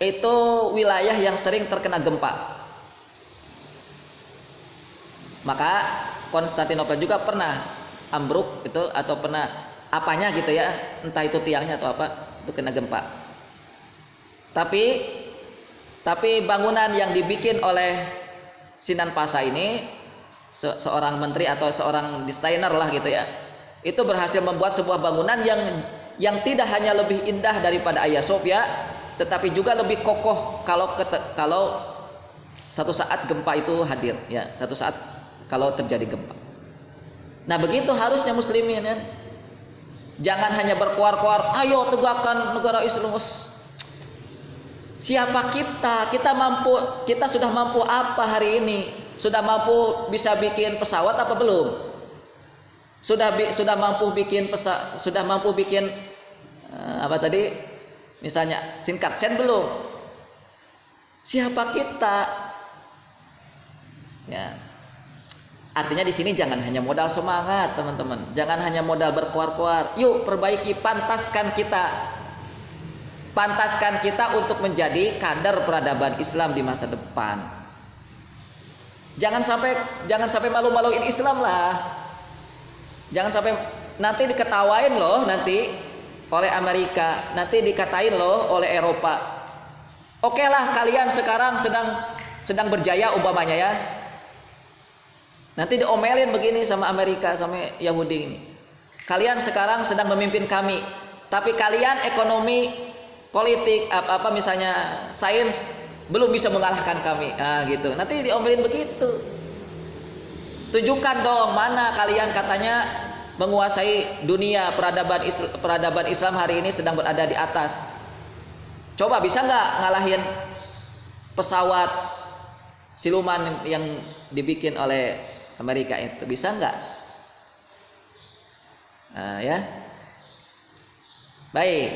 itu wilayah yang sering terkena gempa. Maka Konstantinopel juga pernah ambruk itu, atau pernah apanya gitu ya, entah itu tiangnya atau apa, itu kena gempa. Tapi bangunan yang dibikin oleh Sinan Pasha ini, seorang menteri atau seorang desainer lah gitu ya, itu berhasil membuat sebuah bangunan yang tidak hanya lebih indah daripada Hagia Sophia, tetapi juga lebih kokoh kalau satu saat gempa itu hadir ya, satu saat kalau terjadi gempa. Nah begitu harusnya muslimin ya. Jangan hanya berkuar-kuar, ayo tegakkan negara Islam. Siapa kita? Kita sudah mampu apa hari ini? Sudah mampu bisa bikin pesawat apa belum? Sudah mampu bikin apa tadi? Misalnya Shinkansen belum? Siapa kita? Ya. Artinya di sini jangan hanya modal semangat, teman-teman. Jangan hanya modal berkuar-kuar. Yuk perbaiki, pantaskan kita untuk menjadi kader peradaban Islam di masa depan. Jangan sampai malu-maluin Islam lah. Jangan sampai nanti diketawain loh nanti oleh Amerika, nanti dikatain loh oleh Eropa. Oke lah, kalian sekarang sedang berjaya umpamanya ya. Nanti diomelin begini sama Amerika, sama Yahudi ini. Kalian sekarang sedang memimpin kami, tapi kalian ekonomi, politik, apa misalnya sains belum bisa mengalahkan kami. Nah, gitu. Nanti diomelin begitu. Tunjukkan dong mana kalian katanya menguasai dunia. Peradaban Islam hari ini sedang berada di atas. Coba bisa nggak ngalahin pesawat siluman yang dibikin oleh Amerika itu? Bisa nggak? Nah, ya. Baik.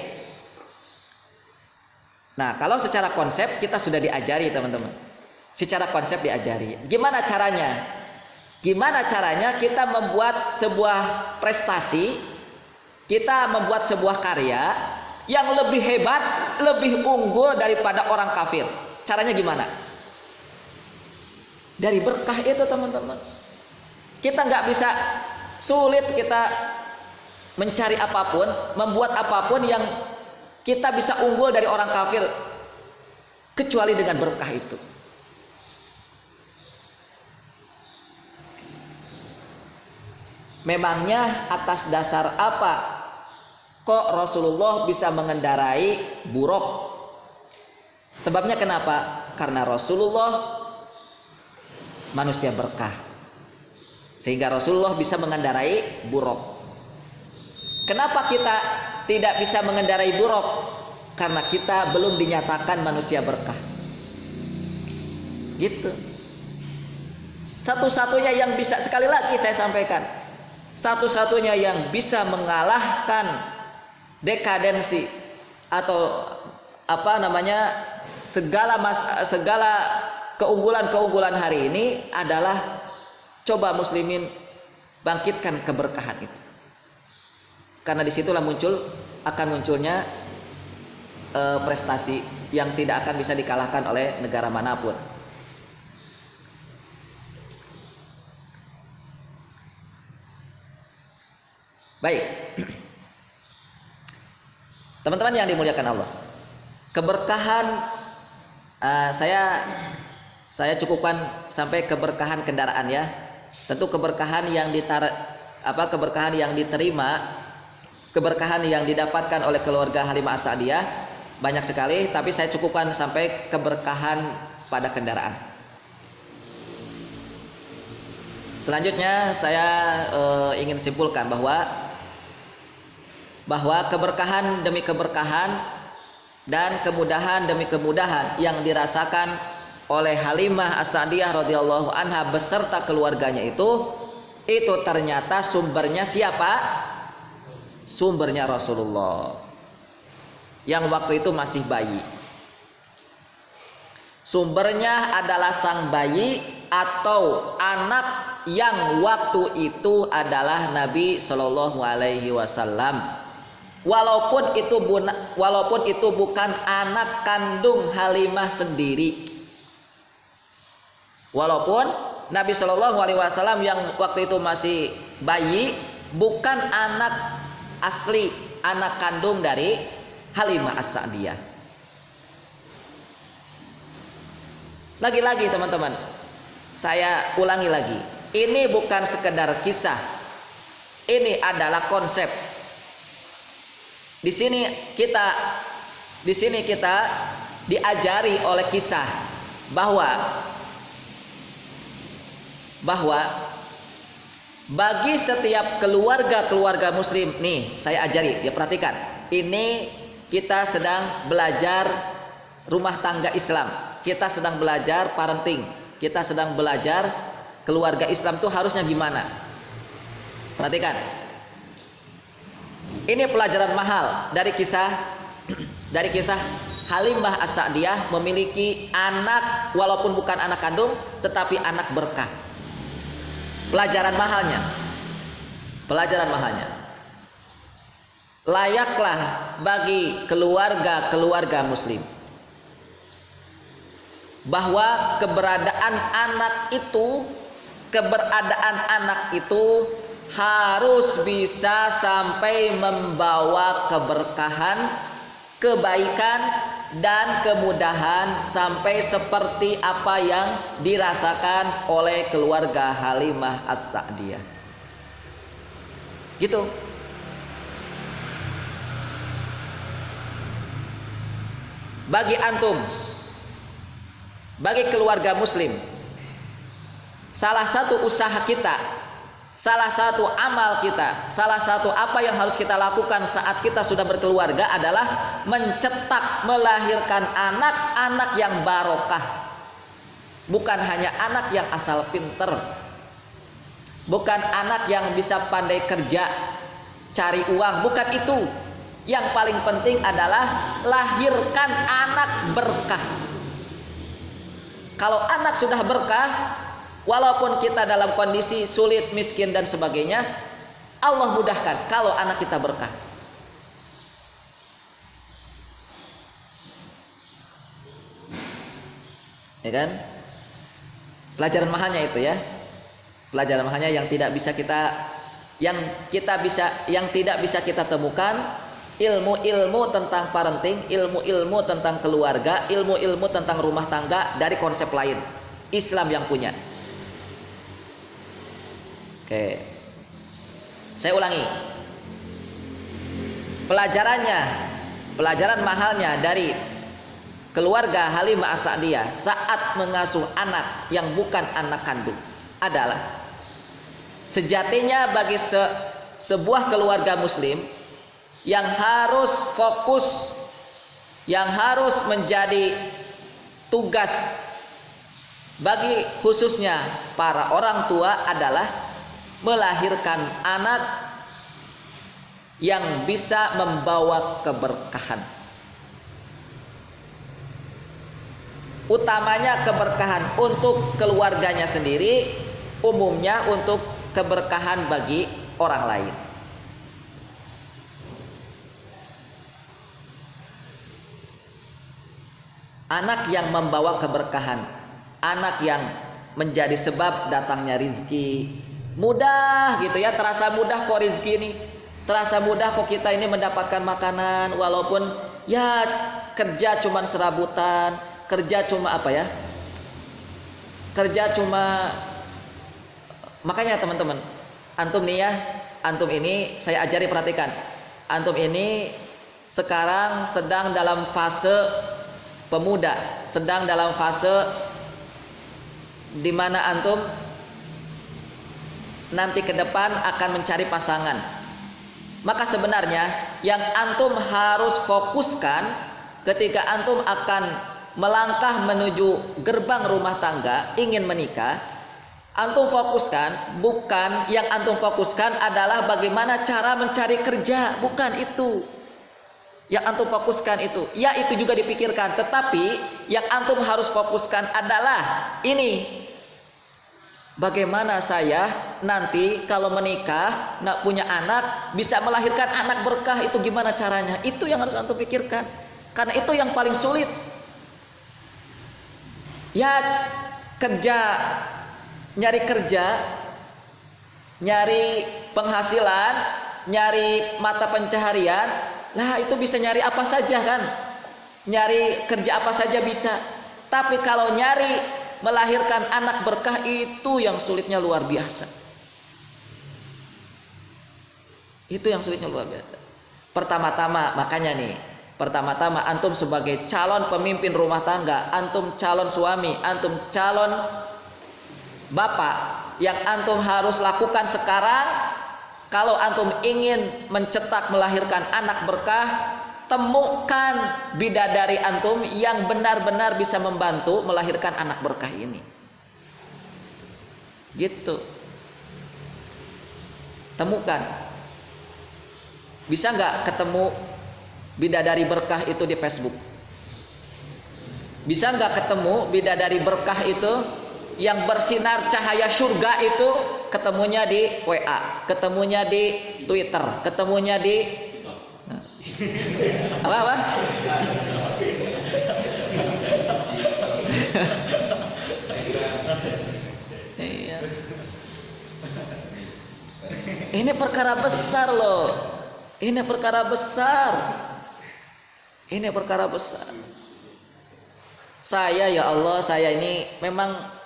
Nah, kalau secara konsep kita sudah diajari, teman-teman. Secara konsep diajari. Gimana caranya? Gimana caranya kita membuat sebuah prestasi, kita membuat sebuah karya yang lebih hebat, lebih unggul daripada orang kafir. Caranya gimana? Dari berkah itu, teman-teman. Kita nggak bisa, sulit kita mencari apapun, membuat apapun yang kita bisa unggul dari orang kafir, kecuali dengan berkah itu. Memangnya atas dasar apa kok Rasulullah bisa mengendarai buruk? Sebabnya kenapa? Karena Rasulullah manusia berkah, sehingga Rasulullah bisa mengendarai buruk. Kenapa kita tidak bisa mengendarai buruk? Karena kita belum dinyatakan manusia berkah. Gitu. Satu-satunya yang bisa, sekali lagi saya sampaikan, satu-satunya yang bisa mengalahkan dekadensi atau segala keunggulan hari ini adalah coba muslimin bangkitkan keberkahan itu. Karena disitulah akan munculnya prestasi yang tidak akan bisa dikalahkan oleh negara manapun. Baik, teman-teman yang dimuliakan Allah, keberkahan saya cukupkan sampai keberkahan kendaraan ya. Tentu keberkahan yang diterima, keberkahan yang didapatkan oleh keluarga Halimah As-Sa'diyah banyak sekali, tapi saya cukupkan sampai keberkahan pada kendaraan. Selanjutnya saya ingin simpulkan bahwa keberkahan demi keberkahan dan kemudahan demi kemudahan yang dirasakan oleh Halimah As-Sa'diyah radhiyallahu anha beserta keluarganya itu ternyata sumbernya siapa? Sumbernya Rasulullah yang waktu itu masih bayi. Sumbernya adalah sang bayi atau anak yang waktu itu adalah Nabi Shallallahu Alaihi Wasallam. Walaupun itu bukan anak kandung Halimah sendiri. Walaupun Nabi Shallallahu Alaihi Wasallam yang waktu itu masih bayi bukan anak asli, anak kandung dari Halimah As-Sa'diyah. Lagi-lagi teman-teman, saya ulangi lagi, ini bukan sekedar kisah, ini adalah konsep. Di sini kita diajari oleh kisah bahwa bagi setiap keluarga muslim, nih saya ajari, ya perhatikan, ini kita sedang belajar rumah tangga Islam, kita sedang belajar parenting, kita sedang belajar keluarga Islam itu harusnya gimana. Perhatikan. Ini pelajaran mahal dari kisah Halimah As-Sa'diyah memiliki anak walaupun bukan anak kandung tetapi anak berkah. Pelajaran mahalnya. Layaklah bagi keluarga muslim bahwa keberadaan anak itu harus bisa sampai membawa keberkahan, kebaikan dan kemudahan sampai seperti apa yang dirasakan oleh keluarga Halimah As-Sa'diyah. Gitu. Bagi antum, bagi keluarga muslim, salah satu usaha kita salah satu amal kita, salah satu apa yang harus kita lakukan saat kita sudah berkeluarga adalah mencetak, melahirkan anak-anak yang barokah. Bukan hanya anak yang asal pinter, bukan anak yang bisa pandai kerja, cari uang, bukan itu. Yang paling penting adalah lahirkan anak berkah. Kalau anak sudah berkah, walaupun kita dalam kondisi sulit, miskin dan sebagainya, Allah mudahkan kalau anak kita berkah. Ya kan? Pelajaran mahalnya itu ya. Pelajaran mahalnya yang tidak bisa kita temukan, ilmu-ilmu tentang parenting, ilmu-ilmu tentang keluarga, ilmu-ilmu tentang rumah tangga dari konsep lain. Islam yang punya. Oke. Saya ulangi. Pelajaran mahalnya dari keluarga Halimah As-Sa'diyah saat mengasuh anak yang bukan anak kandung adalah sejatinya bagi sebuah keluarga muslim yang harus fokus, yang harus menjadi tugas bagi khususnya para orang tua adalah melahirkan anak yang bisa membawa keberkahan. Utamanya keberkahan untuk keluarganya sendiri, umumnya untuk keberkahan bagi orang lain. Anak yang membawa keberkahan, anak yang menjadi sebab datangnya rizki, mudah gitu ya, terasa mudah kok rizki ini, terasa mudah kok kita ini mendapatkan makanan, walaupun ya kerja cuma serabutan, kerja cuma apa ya, kerja cuma, makanya teman-teman, antum nih ya, antum ini saya ajari, perhatikan, antum ini sekarang sedang dalam fase pemuda, sedang dalam fase di mana antum nanti ke depan akan mencari pasangan. Maka sebenarnya yang antum harus fokuskan ketika antum akan melangkah menuju gerbang rumah tangga, ingin menikah, antum fokuskan, bukan yang antum fokuskan adalah bagaimana cara mencari kerja, bukan itu. Yang antum fokuskan itu, ya itu juga dipikirkan, tetapi yang antum harus fokuskan adalah ini. Bagaimana saya nanti kalau menikah, nak punya anak, bisa melahirkan anak berkah, itu gimana caranya? Itu yang harus antum pikirkan. Karena itu yang paling sulit. Ya kerja, nyari penghasilan, nyari mata pencaharian, lah itu bisa nyari apa saja kan, nyari kerja apa saja bisa. Tapi kalau nyari melahirkan anak berkah, itu yang sulitnya luar biasa. Itu yang sulitnya luar biasa. Pertama-tama, makanya nih, pertama-tama antum sebagai calon pemimpin rumah tangga, antum calon suami, antum calon bapak, yang antum harus lakukan sekarang, kalau antum ingin mencetak melahirkan anak berkah, temukan bidadari antum yang benar-benar bisa membantu melahirkan anak berkah ini. Gitu. Temukan. Bisa nggak ketemu bidadari berkah itu di Facebook? Bisa nggak ketemu bidadari berkah itu yang bersinar cahaya surga itu, ketemunya di WA, ketemunya di Twitter, ketemunya di apa? Iya. Ini perkara besar loh. Ini perkara besar. Ini perkara besar. Saya ya Allah, saya ini memang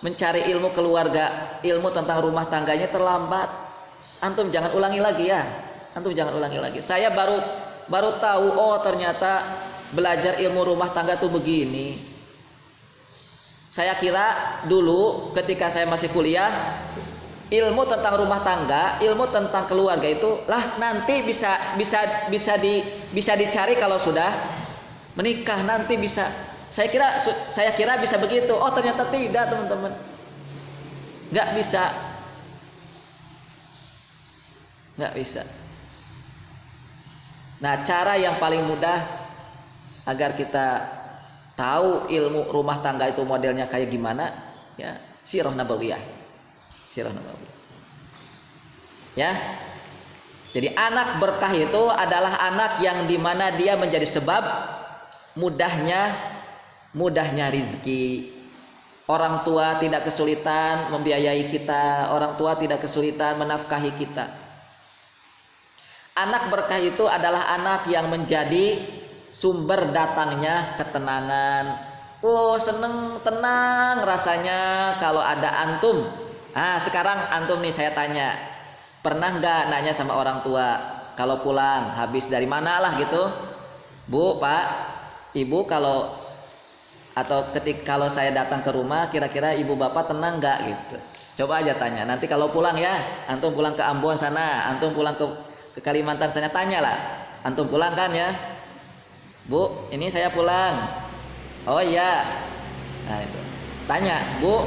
mencari ilmu keluarga, ilmu tentang rumah tangganya terlambat. Antum jangan ulangi lagi ya. Antum jangan ulangi lagi. Saya baru tahu, oh ternyata belajar ilmu rumah tangga tuh begini. Saya kira dulu ketika saya masih kuliah, ilmu tentang rumah tangga, ilmu tentang keluarga itu lah nanti bisa dicari kalau sudah menikah, nanti bisa. Saya kira bisa begitu. Oh, ternyata tidak, teman-teman. Nggak bisa. Nggak bisa. Nah, cara yang paling mudah agar kita tahu ilmu rumah tangga itu modelnya kayak gimana, ya, sirah nabawiyah. Sirah nabawiyah. Ya. Jadi anak berkah itu adalah anak yang dimana dia menjadi sebab mudahnya rizki. Orang tua tidak kesulitan membiayai kita, orang tua tidak kesulitan menafkahi kita. Anak berkah itu adalah anak yang menjadi sumber datangnya ketenangan. Oh, tenang rasanya kalau ada antum. Sekarang antum nih saya tanya, pernah nggak nanya sama orang tua kalau pulang habis dari mana lah gitu, Bu, Pak, Ibu, kalau saya datang ke rumah kira-kira ibu bapak tenang nggak gitu. Coba aja tanya. Nanti kalau pulang ya, antum pulang ke Ambon sana, antum pulang ke Kalimantan sana, tanyalah. Antum pulang kan ya, Bu, ini saya pulang. Oh iya. Nah itu. Tanya, Bu,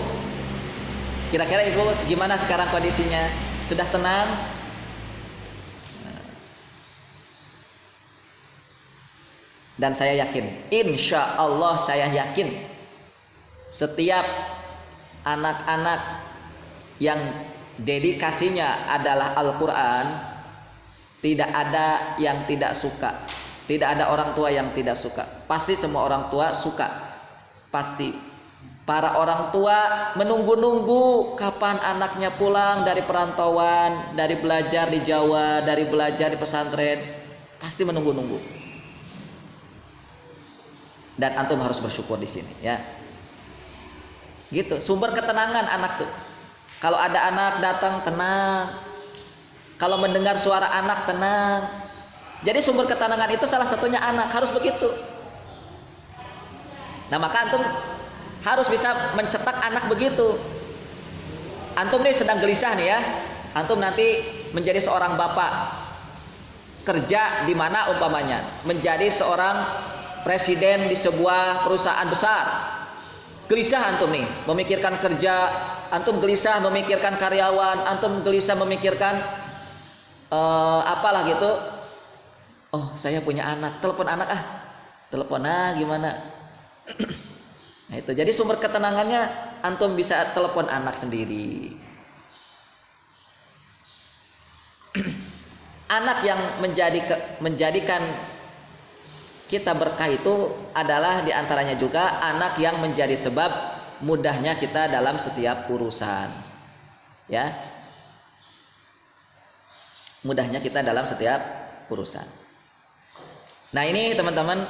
kira-kira ibu gimana sekarang kondisinya? Sudah tenang? Dan saya yakin, insya Allah saya yakin, setiap anak-anak yang dedikasinya adalah Al-Quran, tidak ada yang tidak suka. Tidak ada orang tua yang tidak suka. Pasti semua orang tua suka. Pasti. Para orang tua menunggu-nunggu kapan anaknya pulang dari perantauan, dari belajar di Jawa, dari belajar di pesantren. Pasti menunggu-nunggu. Dan antum harus bersyukur di sini, ya. Gitu, sumber ketenangan anak tuh. Kalau ada anak datang tenang. Kalau mendengar suara anak tenang. Jadi sumber ketenangan itu salah satunya anak, harus begitu. Nah, maka antum harus bisa mencetak anak begitu. Antum nih sedang gelisah nih ya. Antum nanti menjadi seorang bapak. Kerja di mana umpamanya? Menjadi seorang presiden di sebuah perusahaan besar. Gelisah antum nih memikirkan kerja, antum gelisah memikirkan karyawan, antum gelisah memikirkan apalah gitu. Oh, saya punya anak, telepon anak telepon gimana. Nah itu, jadi sumber ketenangannya antum bisa telepon anak sendiri. Anak yang menjadikan kita berkah itu adalah diantaranya juga anak yang menjadi sebab mudahnya kita dalam setiap urusan, ya, mudahnya kita dalam setiap urusan. Nah ini teman-teman,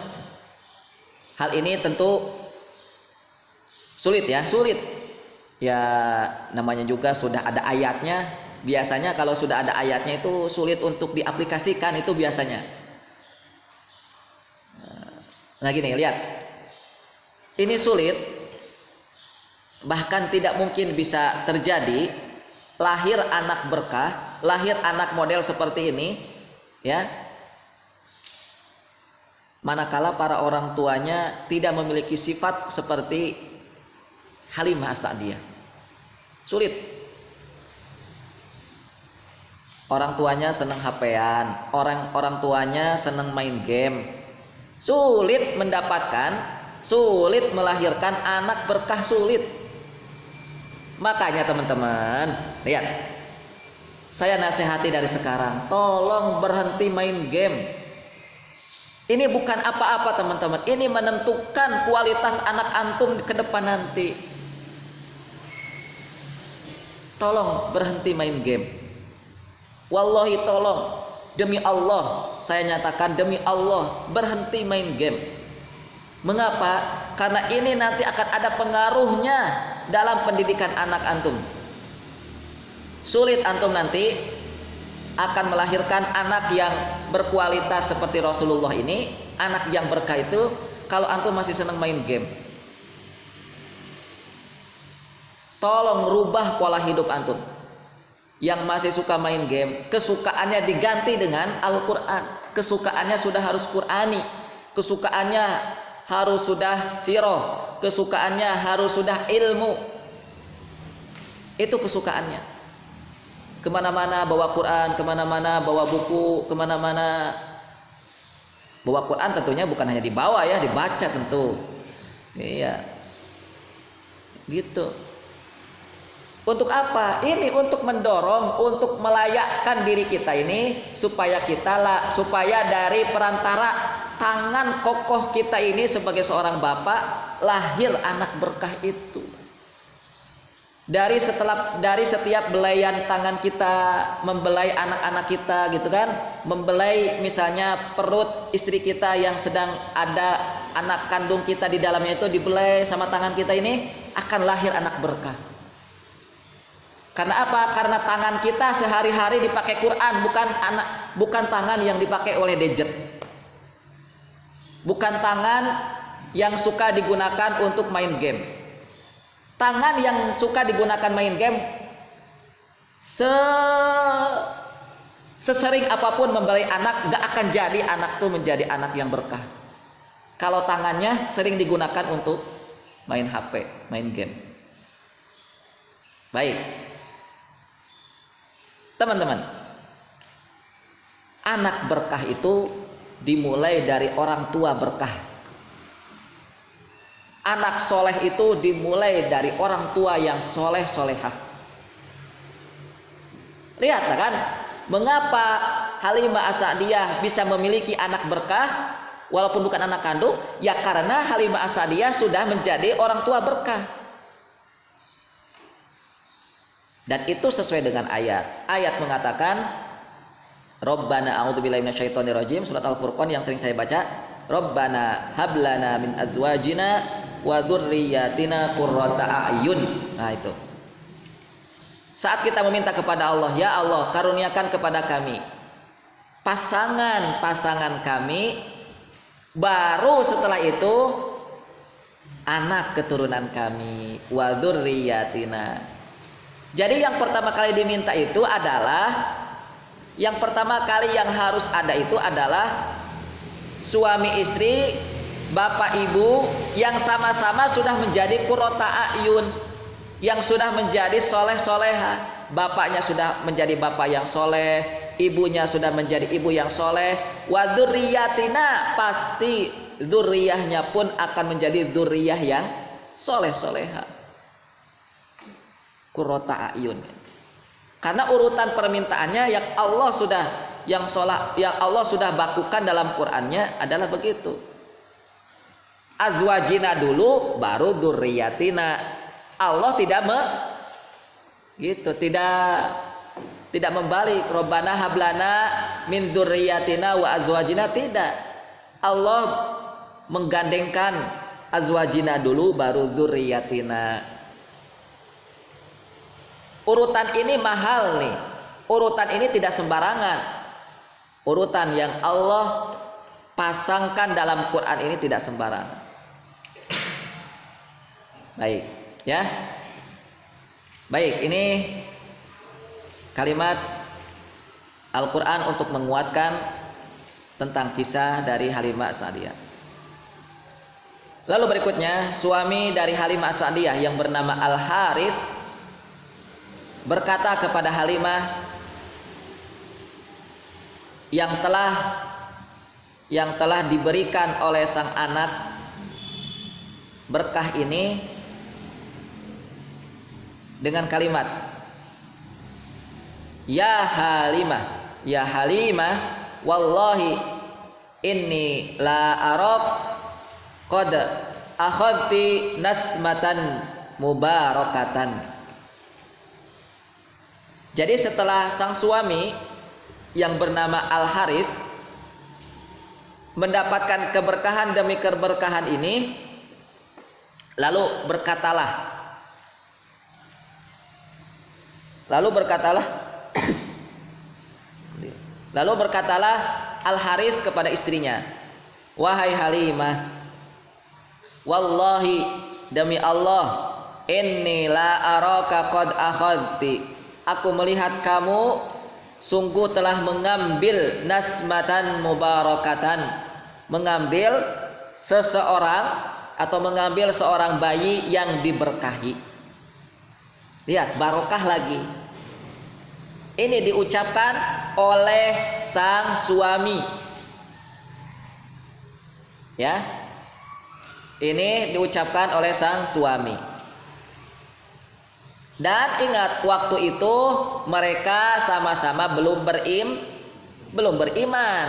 hal ini tentu sulit ya, namanya juga sudah ada ayatnya. Biasanya kalau sudah ada ayatnya itu sulit untuk diaplikasikan, itu biasanya. Nah gini, lihat, ini sulit, bahkan tidak mungkin bisa terjadi lahir anak berkah, lahir anak model seperti ini, ya, manakala para orang tuanya tidak memiliki sifat seperti Halimah As-Sa'diyah. Sulit. Orang tuanya senang HP-an, orang tuanya senang main game. Sulit mendapatkan, sulit melahirkan anak berkah, sulit. Makanya teman-teman, lihat, saya nasihati dari sekarang, tolong berhenti main game. Ini bukan apa-apa teman-teman, ini menentukan kualitas anak antum ke depan nanti. Tolong berhenti main game. Wallahi tolong. Demi Allah, saya nyatakan demi Allah, berhenti main game. Mengapa? Karena ini nanti akan ada pengaruhnya dalam pendidikan anak antum. Sulit antum nanti akan melahirkan anak yang berkualitas seperti Rasulullah ini, anak yang berkah itu, kalau antum masih senang main game. Tolong rubah pola hidup antum. yang masih suka main game, kesukaannya diganti dengan Al-Quran. Kesukaannya sudah harus Qurani, kesukaannya harus sudah sirah, kesukaannya harus sudah ilmu. Itu kesukaannya. Kemana-mana bawa Quran, kemana-mana bawa buku, kemana-mana bawa Quran. Tentunya bukan hanya dibawa ya, dibaca tentu. Iya, gitu. Untuk apa? Ini untuk mendorong, untuk melayakkan diri kita ini supaya supaya dari perantara tangan kokoh kita ini sebagai seorang bapak lahir anak berkah itu. Dari setiap belaian tangan kita membelai anak-anak kita gitu kan, membelai misalnya perut istri kita yang sedang ada anak kandung kita di dalamnya, itu dibelai sama tangan kita ini, akan lahir anak berkah. Karena apa? Karena tangan kita sehari-hari dipakai Quran, bukan tangan yang dipakai oleh gadget. Bukan tangan yang suka digunakan untuk main game. Tangan yang suka digunakan main game, sesering apapun membelai anak, gak akan jadi anak tuh menjadi anak yang berkah. Kalau tangannya sering digunakan untuk main HP, main game. Baik, teman-teman, anak berkah itu dimulai dari orang tua berkah. Anak soleh itu dimulai dari orang tua yang soleh-solehah. Lihat kan, mengapa Halimah As-Sa'diyah bisa memiliki anak berkah walaupun bukan anak kandung? Ya karena Halimah As-Sa'diyah sudah menjadi orang tua berkah. Dan itu sesuai dengan ayat. Ayat mengatakan, Rabbana a'udzubillahi minasyaitonirrajim, surat Al-Furqan yang sering saya baca. Rabbana hablana min azwajina wa dzurriyyatina qurrata a'yun. Nah itu. Saat kita meminta kepada Allah, ya Allah, karuniakan kepada kami pasangan-pasangan kami, baru setelah itu anak keturunan kami, wa dzurriyyatina. Jadi yang pertama kali diminta itu adalah, yang pertama kali yang harus ada itu adalah suami istri, bapak ibu yang sama-sama sudah menjadi qurrata a'yun, yang sudah menjadi soleh-soleha. Bapaknya sudah menjadi bapak yang soleh, ibunya sudah menjadi ibu yang soleh. Wa dzurriyyatina, pasti dzurriyahnya pun akan menjadi dzurriyah yang soleh-soleha. Qurrata a'yun. Karena urutan permintaannya yang Allah sudah bakukan dalam Qur'annya adalah begitu. Azwajina dulu, baru dzurriyyatina. Allah tidak membalik. Rabbana hablana min dzurriyyatina wa azwajina, tidak. Allah menggandengkan azwajina dulu, baru dzurriyyatina. Urutan ini mahal nih. Urutan ini tidak sembarangan. Urutan yang Allah pasangkan dalam Quran ini tidak sembarangan. Baik, ya. Baik, ini kalimat Al-Quran untuk menguatkan tentang kisah dari Halimah As-Sa'diyah. Lalu berikutnya, suami dari Halimah As-Sa'diyah yang bernama Al-Harith berkata kepada Halimah yang telah diberikan oleh sang anak berkah ini dengan kalimat, ya Halimah, wallahi inni la arab qad akhadti nasmatan mubarakatan. Jadi setelah sang suami yang bernama Al-Harith mendapatkan keberkahan demi keberkahan ini, lalu berkatalah Al-Harith kepada istrinya, wahai Halimah, wallahi, demi Allah, inni la araka qad akhadti, aku melihat kamu sungguh telah mengambil nasmatan mubarakatan, mengambil seseorang atau mengambil seorang bayi yang diberkahi. Lihat, barokah lagi. Ini diucapkan oleh sang suami. Ya. Ini diucapkan oleh sang suami. Dan ingat, waktu itu mereka sama-sama belum beriman.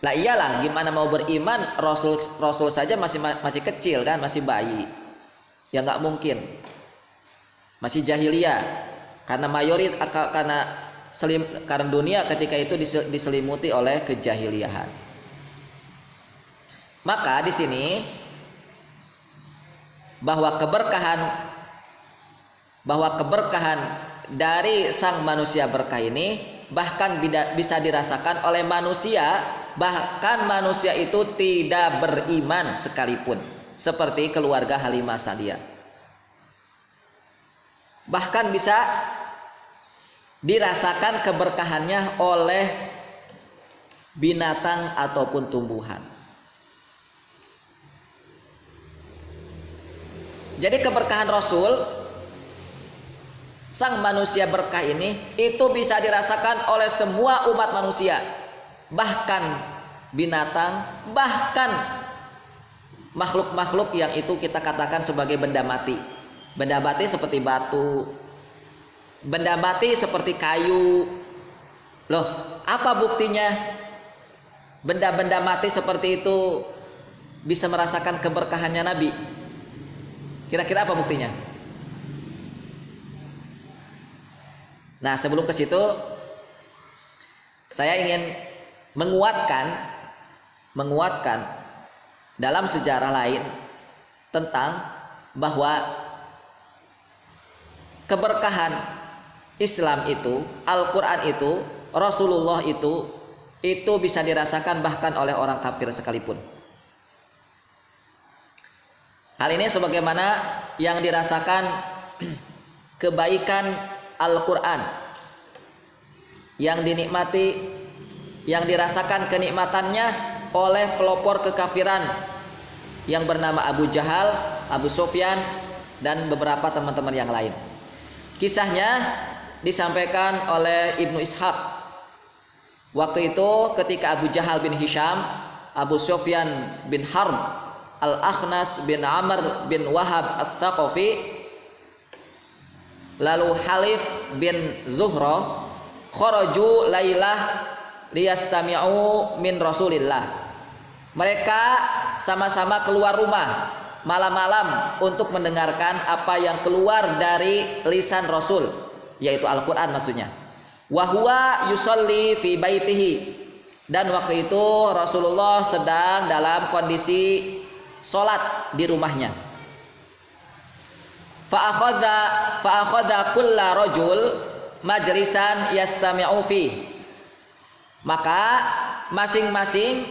Lah iyalah, gimana mau beriman? Rasul saja masih kecil kan, masih bayi. Ya nggak mungkin. Masih jahiliyah. Karena karena dunia ketika itu diselimuti oleh kejahiliahan. Maka di sini bahwa keberkahan dari sang manusia berkah ini bahkan bisa dirasakan oleh manusia, bahkan manusia itu tidak beriman sekalipun, seperti keluarga Halimah Sa'diyah. Bahkan bisa dirasakan keberkahannya oleh binatang ataupun tumbuhan. Jadi keberkahan Rasul, sang manusia berkah ini, itu bisa dirasakan oleh semua umat manusia, bahkan binatang, bahkan makhluk-makhluk yang itu kita katakan sebagai benda mati. Benda mati seperti batu, benda mati seperti kayu. Loh, apa buktinya benda-benda mati seperti itu bisa merasakan keberkahannya Nabi? Kira-kira apa buktinya? Nah, sebelum ke situ saya ingin menguatkan dalam sejarah lain tentang bahwa keberkahan Islam itu, Al-Quran itu, Rasulullah itu bisa dirasakan bahkan oleh orang kafir sekalipun. Hal ini sebagaimana yang dirasakan kebaikan Al-Quran, yang dinikmati, yang dirasakan kenikmatannya oleh pelopor kekafiran yang bernama Abu Jahal, Abu Sufyan, dan beberapa teman-teman yang lain. Kisahnya disampaikan oleh Ibnu Ishaq. Waktu itu ketika Abu Jahal bin Hisham, Abu Sufyan bin Harb, Al-Akhnas bin Amr bin Wahab Al-Thaqafi, lalu Halif bin Zuhra, kharaju lailah liyastami'u min Rasulillah. Mereka sama-sama keluar rumah malam-malam untuk mendengarkan apa yang keluar dari lisan Rasul, yaitu Al-Quran maksudnya. Wahuwa yusalli fi baitihi, dan waktu itu Rasulullah sedang dalam kondisi sholat di rumahnya. Fa'akhadha kulla rajul majlisan yastami'u fi. Maka masing-masing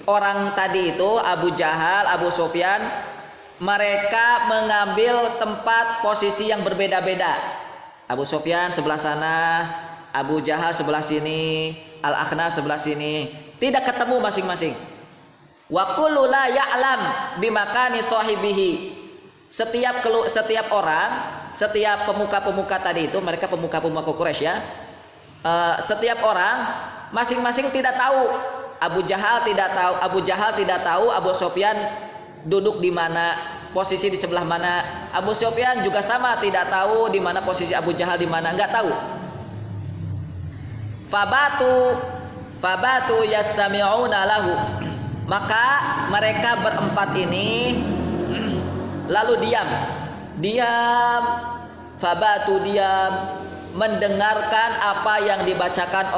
orang tadi itu, Abu Jahal, Abu Sufyan, mereka mengambil tempat posisi yang berbeda-beda. Abu Sufyan sebelah sana, Abu Jahal sebelah sini, Al-Akhnas sebelah sini, tidak ketemu masing-masing. Wa kullu la ya'lam bimakani sahibihi. Setiap orang, setiap pemuka-pemuka tadi itu, mereka pemuka-pemuka Quraisy ya. Setiap orang masing-masing tidak tahu. Abu Jahal tidak tahu Abu Sufyan duduk di mana, posisi di sebelah mana. Abu Sufyan juga sama, tidak tahu di mana posisi Abu Jahal, di mana, enggak tahu. Fabatu yastami'una lahu. Maka mereka berempat ini lalu diam, mendengarkan apa yang dibacakan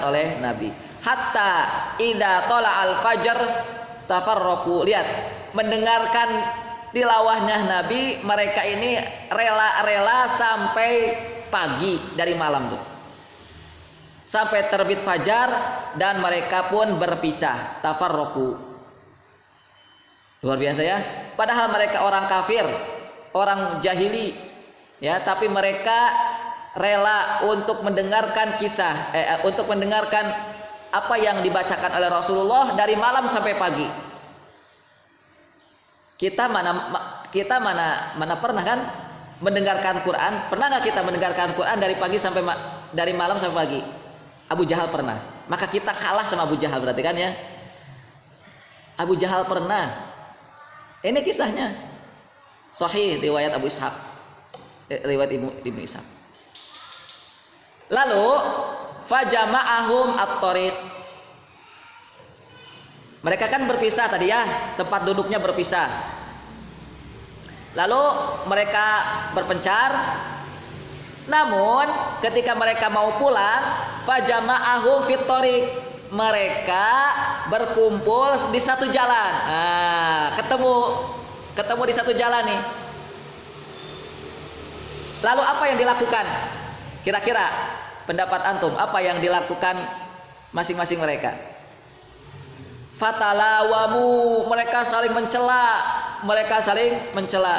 oleh Nabi. Hatta idza tala al-fajr tafarraqu. Lihat, mendengarkan tilawahnya Nabi, mereka ini rela-rela sampai pagi dari malam tuh, sampai terbit fajar, dan mereka pun berpisah, tafarraqu. Luar biasa ya. Padahal mereka orang kafir, orang jahili, Ya, tapi mereka rela untuk mendengarkan untuk mendengarkan apa yang dibacakan oleh Rasulullah dari malam sampai pagi. Kita mana pernah kan mendengarkan Quran? Pernah nggak kita mendengarkan Quran dari malam sampai pagi? Abu Jahal pernah. Maka kita kalah sama Abu Jahal berarti kan ya? Abu Jahal pernah. Ini kisahnya. Sahih riwayat Abu Ishaq. Riwayat Ibnu Ishaq. Lalu fajama'ahum at-tariq. Mereka kan berpisah tadi ya, tempat duduknya berpisah. Lalu mereka berpencar. Namun ketika mereka mau pulang, fajama'ahum fit-tariq. Mereka berkumpul di satu jalan. Ketemu di satu jalan nih. Lalu apa yang dilakukan? Kira-kira pendapat antum apa yang dilakukan masing-masing mereka? Fatalawamu, mereka saling mencela.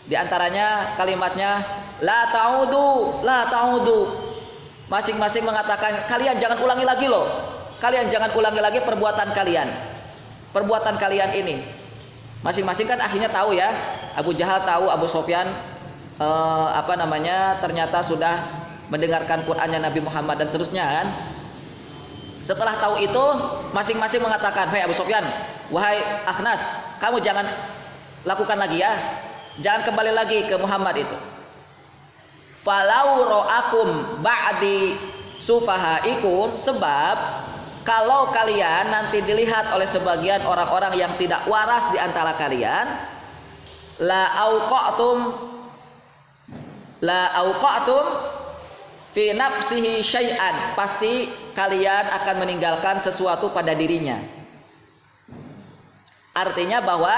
Di antaranya kalimatnya la ta'udu. Masing-masing mengatakan kalian jangan ulangi lagi loh. Kalian jangan ulangi lagi perbuatan kalian ini. Masing-masing kan akhirnya tahu ya. Abu Jahal tahu Abu Sufyan ternyata sudah mendengarkan Qur'annya Nabi Muhammad dan seterusnya kan. Setelah tahu itu, masing-masing mengatakan, "Hei Abu Sufyan, wahai Akhnas, kamu jangan lakukan lagi ya. Jangan kembali lagi ke Muhammad itu. Falau ra'akum ba'di sufahaikum, sebab kalau kalian nanti dilihat oleh sebagian orang-orang yang tidak waras di antara kalian, la auqatum fi nafsihi syai'an, pasti kalian akan meninggalkan sesuatu pada dirinya." Artinya bahwa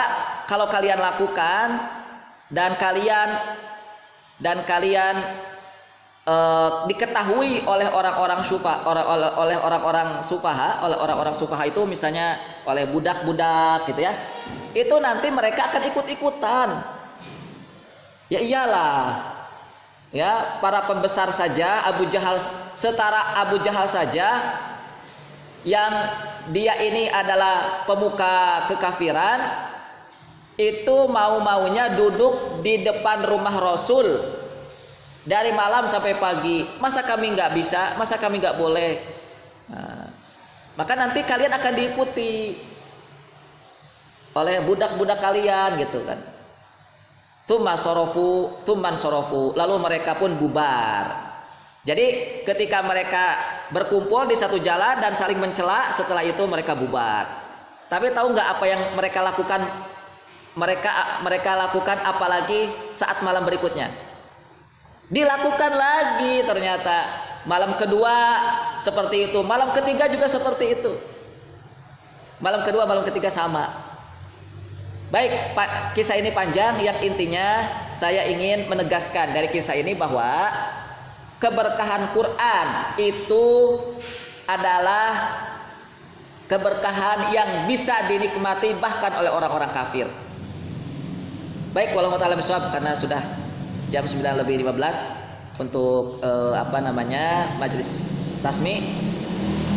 kalau kalian lakukan dan kalian diketahui oleh orang-orang sufaha itu misalnya oleh budak-budak gitu ya, itu nanti mereka akan ikut-ikutan. Ya iyalah. Ya, para pembesar saja, setara Abu Jahal saja yang dia ini adalah pemuka kekafiran, itu mau-maunya duduk di depan rumah Rasul dari malam sampai pagi. Masa kami nggak bisa? Masa kami nggak boleh? Maka nanti kalian akan diikuti oleh budak-budak kalian gitu kan. Tsumman sorofu, lalu mereka pun bubar. Jadi ketika mereka berkumpul di satu jalan dan saling mencela, setelah itu mereka bubar. Tapi tahu nggak apa yang mereka lakukan? Mereka lakukan apalagi saat malam berikutnya. Dilakukan lagi ternyata. Malam kedua seperti itu, malam ketiga juga seperti itu. Malam kedua, malam ketiga sama. Baik, kisah ini panjang, yang intinya saya ingin menegaskan dari kisah ini bahwa keberkahan Quran itu adalah keberkahan yang bisa dinikmati bahkan oleh orang-orang kafir. Baik, wallahu ta'ala bishawab, karena sudah jam 9:15 untuk majelis tasmi.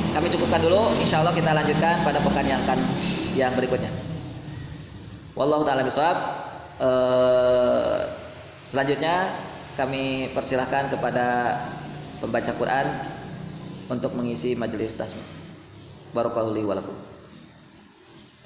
Kami cukupkan dulu, insyaallah kita lanjutkan pada pekan yang berikutnya. Wallahu ta'ala bishawab. Selanjutnya kami persilahkan kepada pembaca Quran untuk mengisi majelis tasmi. Barakallahu li wa lakum.